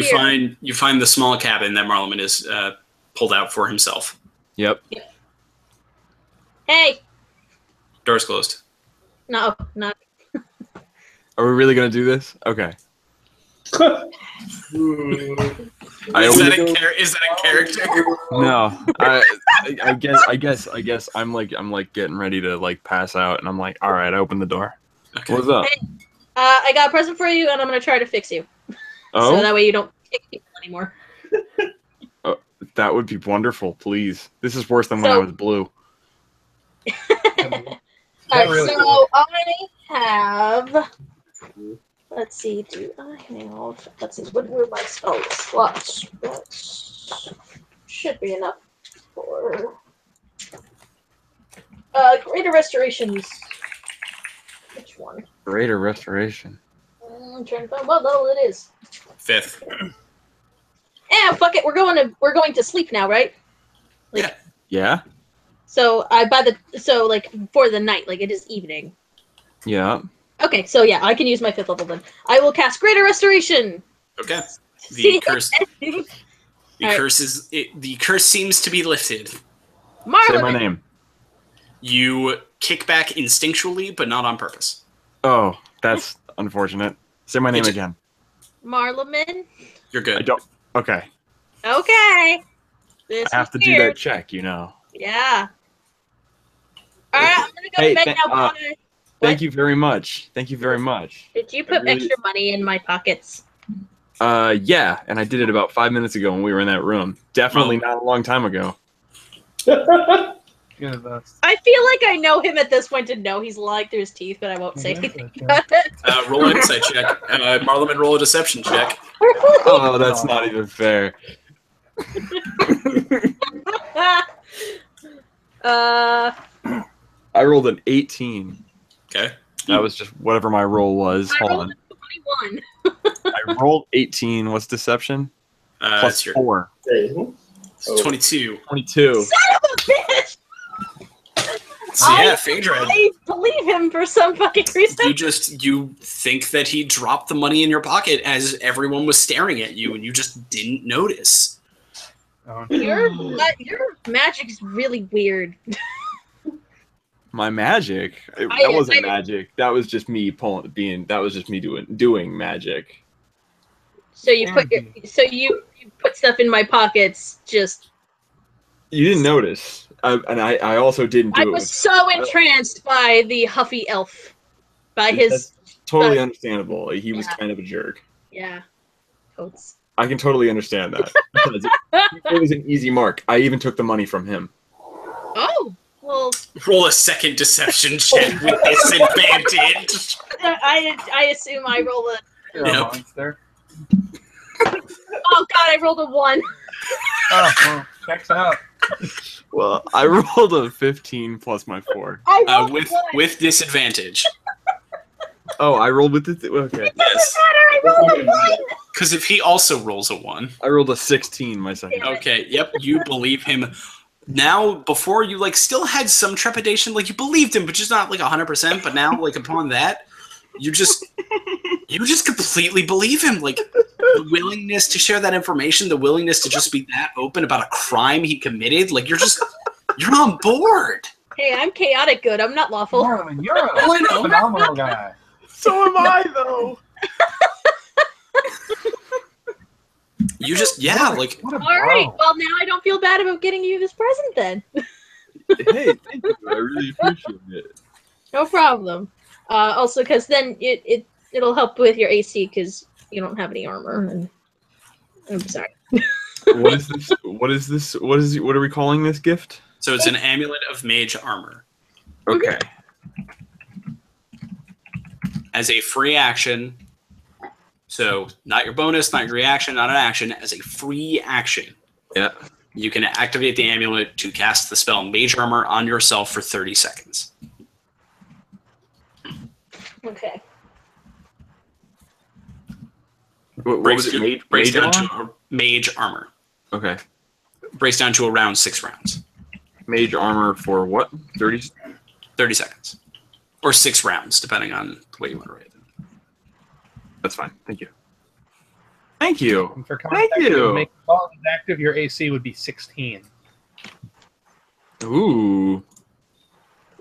you find the small cabin that Marleman is pulled out for himself. Yep. Hey. Door's closed. No, not. Are we really gonna do this? Okay. Is that a character? No, I guess I'm like getting ready to like pass out, and I'm like, all right, I open the door. Okay. What's up? Hey, I got a present for you, and I'm gonna try to fix you. Oh. So that way you don't kick people anymore. That would be wonderful, please. This is worse than when I was blue. Alright, so I have. Let's see. Do I have? Let's see. What were my spell slots? That should be enough for greater restorations. Which one? Greater restoration. I'm trying to find. Well, no, it is 5th. Fuck it. We're going to sleep now, right? Like, yeah. So for the night, like it is evening. Yeah. Okay, so yeah, I can use my 5th level then. I will cast Greater Restoration. Okay. The curse. The curse seems to be lifted. Marleman. Say my name. You kick back instinctually, but not on purpose. Oh, that's unfortunate. Say my name again. Marleman. You're good. I don't. Okay. Okay. This I have to do that check, you know. Yeah. All right, I'm gonna go to bed now. Bye. Thank you very much. Thank you very much. Did you put extra money in my pockets? Yeah, and I did it about 5 minutes ago when we were in that room. Definitely not a long time ago. You're the best. I feel like I know him at this point to know he's lying through his teeth, but I won't say anything about it. Roll an insight check. Marleman, roll a deception check. Oh, that's not even fair. I rolled an 18. Okay. That was just whatever my roll was. Hold on. 21. I rolled 18. What's deception? Plus 4. It's 22. 22. Son of a bitch! So yeah, Phaedra. I believe him for some fucking reason. You think that he dropped the money in your pocket as everyone was staring at you, and you just didn't notice. Your magic's really weird. My magic? That wasn't magic. That was just me doing magic. So you put stuff in my pockets. Just you didn't notice, and I also didn't do it. I was so entranced by the Huffy elf, by his. That's totally understandable. He was kind of a jerk. Yeah, totes. I can totally understand that. It was an easy mark. I even took the money from him. Oh. Well, roll a second deception check with disadvantage. I assume I roll a. You're a monster. Oh god, I rolled a 1. Oh, well, checks out. Well, I rolled a 15 plus my 4. With disadvantage. Oh, I rolled with it. Okay. Yes. I rolled a 1. Because if he also rolls a 1, I rolled a 16 my second. Okay. Yep. You believe him. Now, before you still had some trepidation, you believed him, but just not 100%. But now, upon that, you just completely believe him. The willingness to share that information, the willingness to just be that open about a crime he committed. You're on board. Hey, I'm chaotic good. I'm not lawful. Marleman, you're a phenomenal guy. So am I, though. You just, all right. Well, now I don't feel bad about getting you this present then. Hey, thank you. I really appreciate it. No problem. Also, because then it'll help with your AC because you don't have any armor. And I'm sorry. What is this? What are we calling this gift? So it's an amulet of mage armor. Okay. As a free action. So, not your bonus, not your reaction, not an action. As a free action, you can activate the amulet to cast the spell Mage Armor on yourself for 30 seconds. Okay. What was it? Breaks down to Mage Armor. Okay. Breaks down to around 6 rounds. Mage Armor for what? 30 seconds. Or 6 rounds, depending on the way you want to write it. That's fine. Thank you. Thank you. And for context, to make all active, your AC would be 16. Ooh.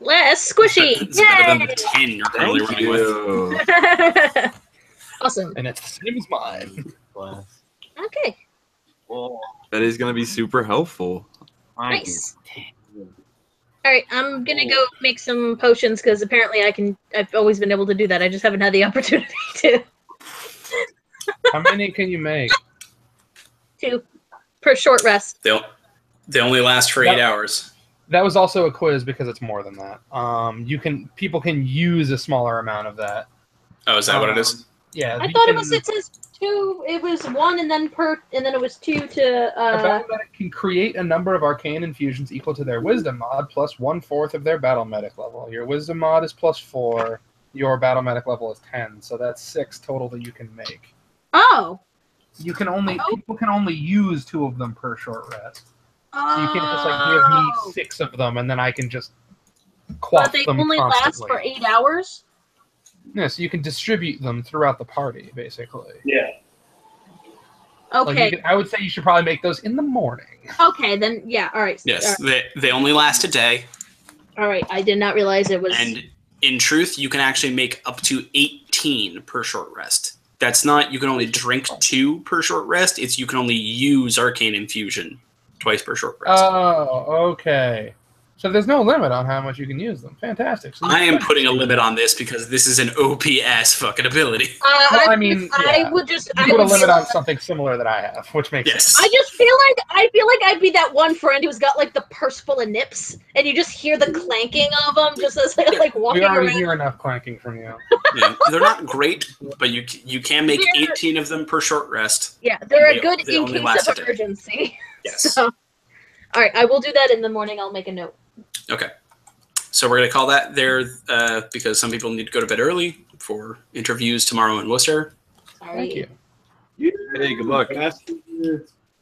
Less squishy. It's better than the 10 you're currently running with. Awesome. And it's the same as mine. Okay. That is going to be super helpful. Nice. All right, I'm gonna go make some potions because apparently I've always been able to do that. I just haven't had the opportunity to. How many can you make? 2 per short rest. They only last for 8 hours. That was also a quiz because it's more than that. People can use a smaller amount of that. Oh, is that what it is? Yeah. I thought it says 2. It was 1 and then it was 2 to. A battle medic can create a number of arcane infusions equal to their wisdom mod plus 1/4 of their battle medic level. Your wisdom mod is plus 4. Your battle medic level is 10, so that's 6 total that you can make. Oh. People can only use 2 of them per short rest. So you can't just give me 6 of them and then I can just quaff them. But they only last for 8 hours. Yeah, so you can distribute them throughout the party, basically. Yeah. Okay. I would say you should probably make those in the morning. Okay, then yeah. All right. Yes, all right. they only last a day. All right, I did not realize it was. And in truth, you can actually make up to 18 per short rest. That's not, you can only drink 2 per short rest. It's you can only use Arcane Infusion twice per short rest. Oh, okay. So there's no limit on how much you can use them. Fantastic. So I am putting a limit on this because this is an OPS fucking ability. Well, I mean, I would just. You put a limit on something similar that I have, which makes sense. I just feel like I'd be that one friend who's got like the purse full of nips, and you just hear the clanking of them just as they're like walking We already around. hear enough clanking from you. Yeah, they're not great, but you can make 18 of them per short rest. Yeah, they're a good they in only case last of a day. emergency. Yes. So, all right, I will do that in the morning. I'll make a note. Okay. So we're going to call that there because some people need to go to bed early for interviews tomorrow in Worcester. Thank you. Hey, good luck.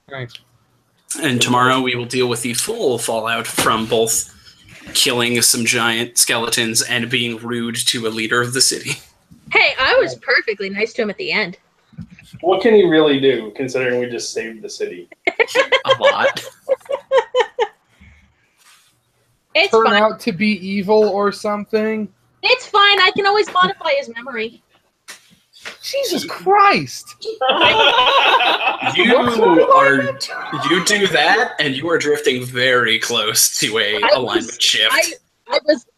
Thanks. And tomorrow we will deal with the full fallout from both killing some giant skeletons and being rude to a leader of the city. Hey, I was perfectly nice to him at the end. What can he really do, considering we just saved the city? A lot. It's Turn fine. out to be evil or something. It's fine. I can always modify his memory. Jesus Christ! You do that, and you are drifting very close to a alignment shift.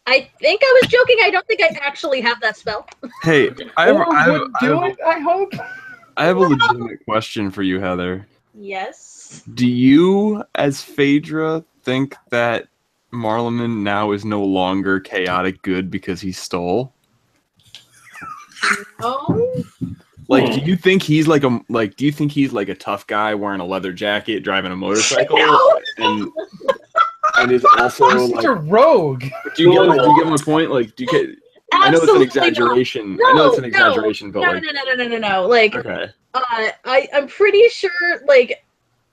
I think I was joking. I don't think I actually have that spell. Hey, I hope. I have a legitimate question for you, Heather. Yes. Do you, as Phaedra, think that Marleman now is no longer chaotic good because he stole? No. Like, do you think he's like a tough guy wearing a leather jacket, driving a motorcycle, and is also You're such a rogue? Do you get my point? Like, do you get? I know it's an exaggeration. No, I know it's an exaggeration, but no. Like, okay. I'm pretty sure, like,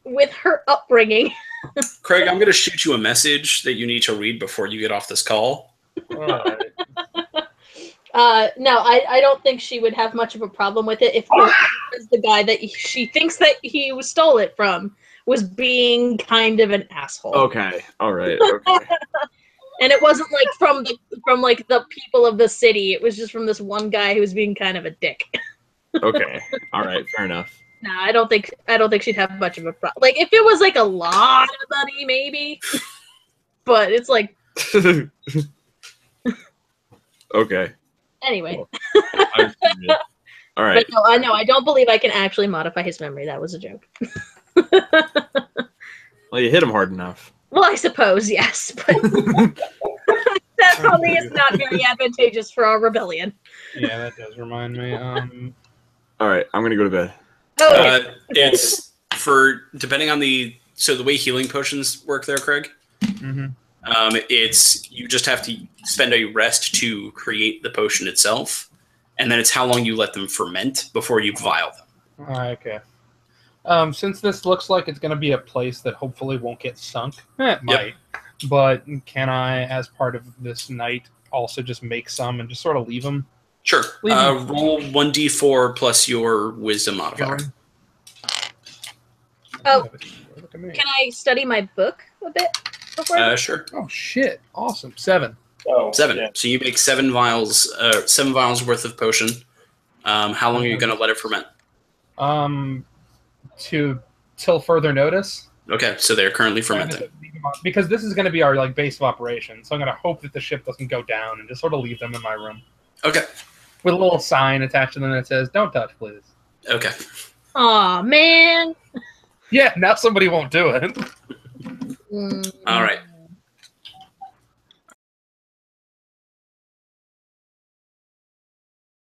with her upbringing. Craig, I'm going to shoot you a message that you need to read before you get off this call. Right. No, I don't think she would have much of a problem with it if the guy that she thinks that he stole it from was being kind of an asshole. Okay. All right. Okay. And it wasn't like from the people of the city. It was just from this one guy who was being kind of a dick. Okay. All right. Fair enough. No, I don't think she'd have much of a problem. Like, if it was like a lot of money, maybe. But it's like. Okay. Anyway. All right. But no, I don't believe I can actually modify his memory. That was a joke. Well, you hit him hard enough. Well, I suppose, yes. But that probably is not very advantageous for our rebellion. Yeah, that does remind me. All right. I'm gonna go to bed. Okay. It's depending on the way healing potions work there, Craig. Mm-hmm. It's you just have to spend a rest to create the potion itself, and then it's how long you let them ferment before you vial them. Okay. Since this looks like it's going to be a place that hopefully won't get sunk, it might. But can I, as part of this night, also just make some and just sort of leave them? Sure. Roll 1d4 plus your wisdom modifier. Oh, can I study my book a bit before? Sure. Oh shit! Awesome. 7. Oh, 7. yeah. So you make 7 vials worth of potion. How long are you going to let it ferment? Till further notice. Okay, so they're currently fermenting. Because this is going to be our base of operations, so I'm going to hope that the ship doesn't go down and just sort of leave them in my room. Okay. With a little sign attached to them that says, "Don't touch, please." Okay. Aw, man. Yeah, now somebody won't do it. All right.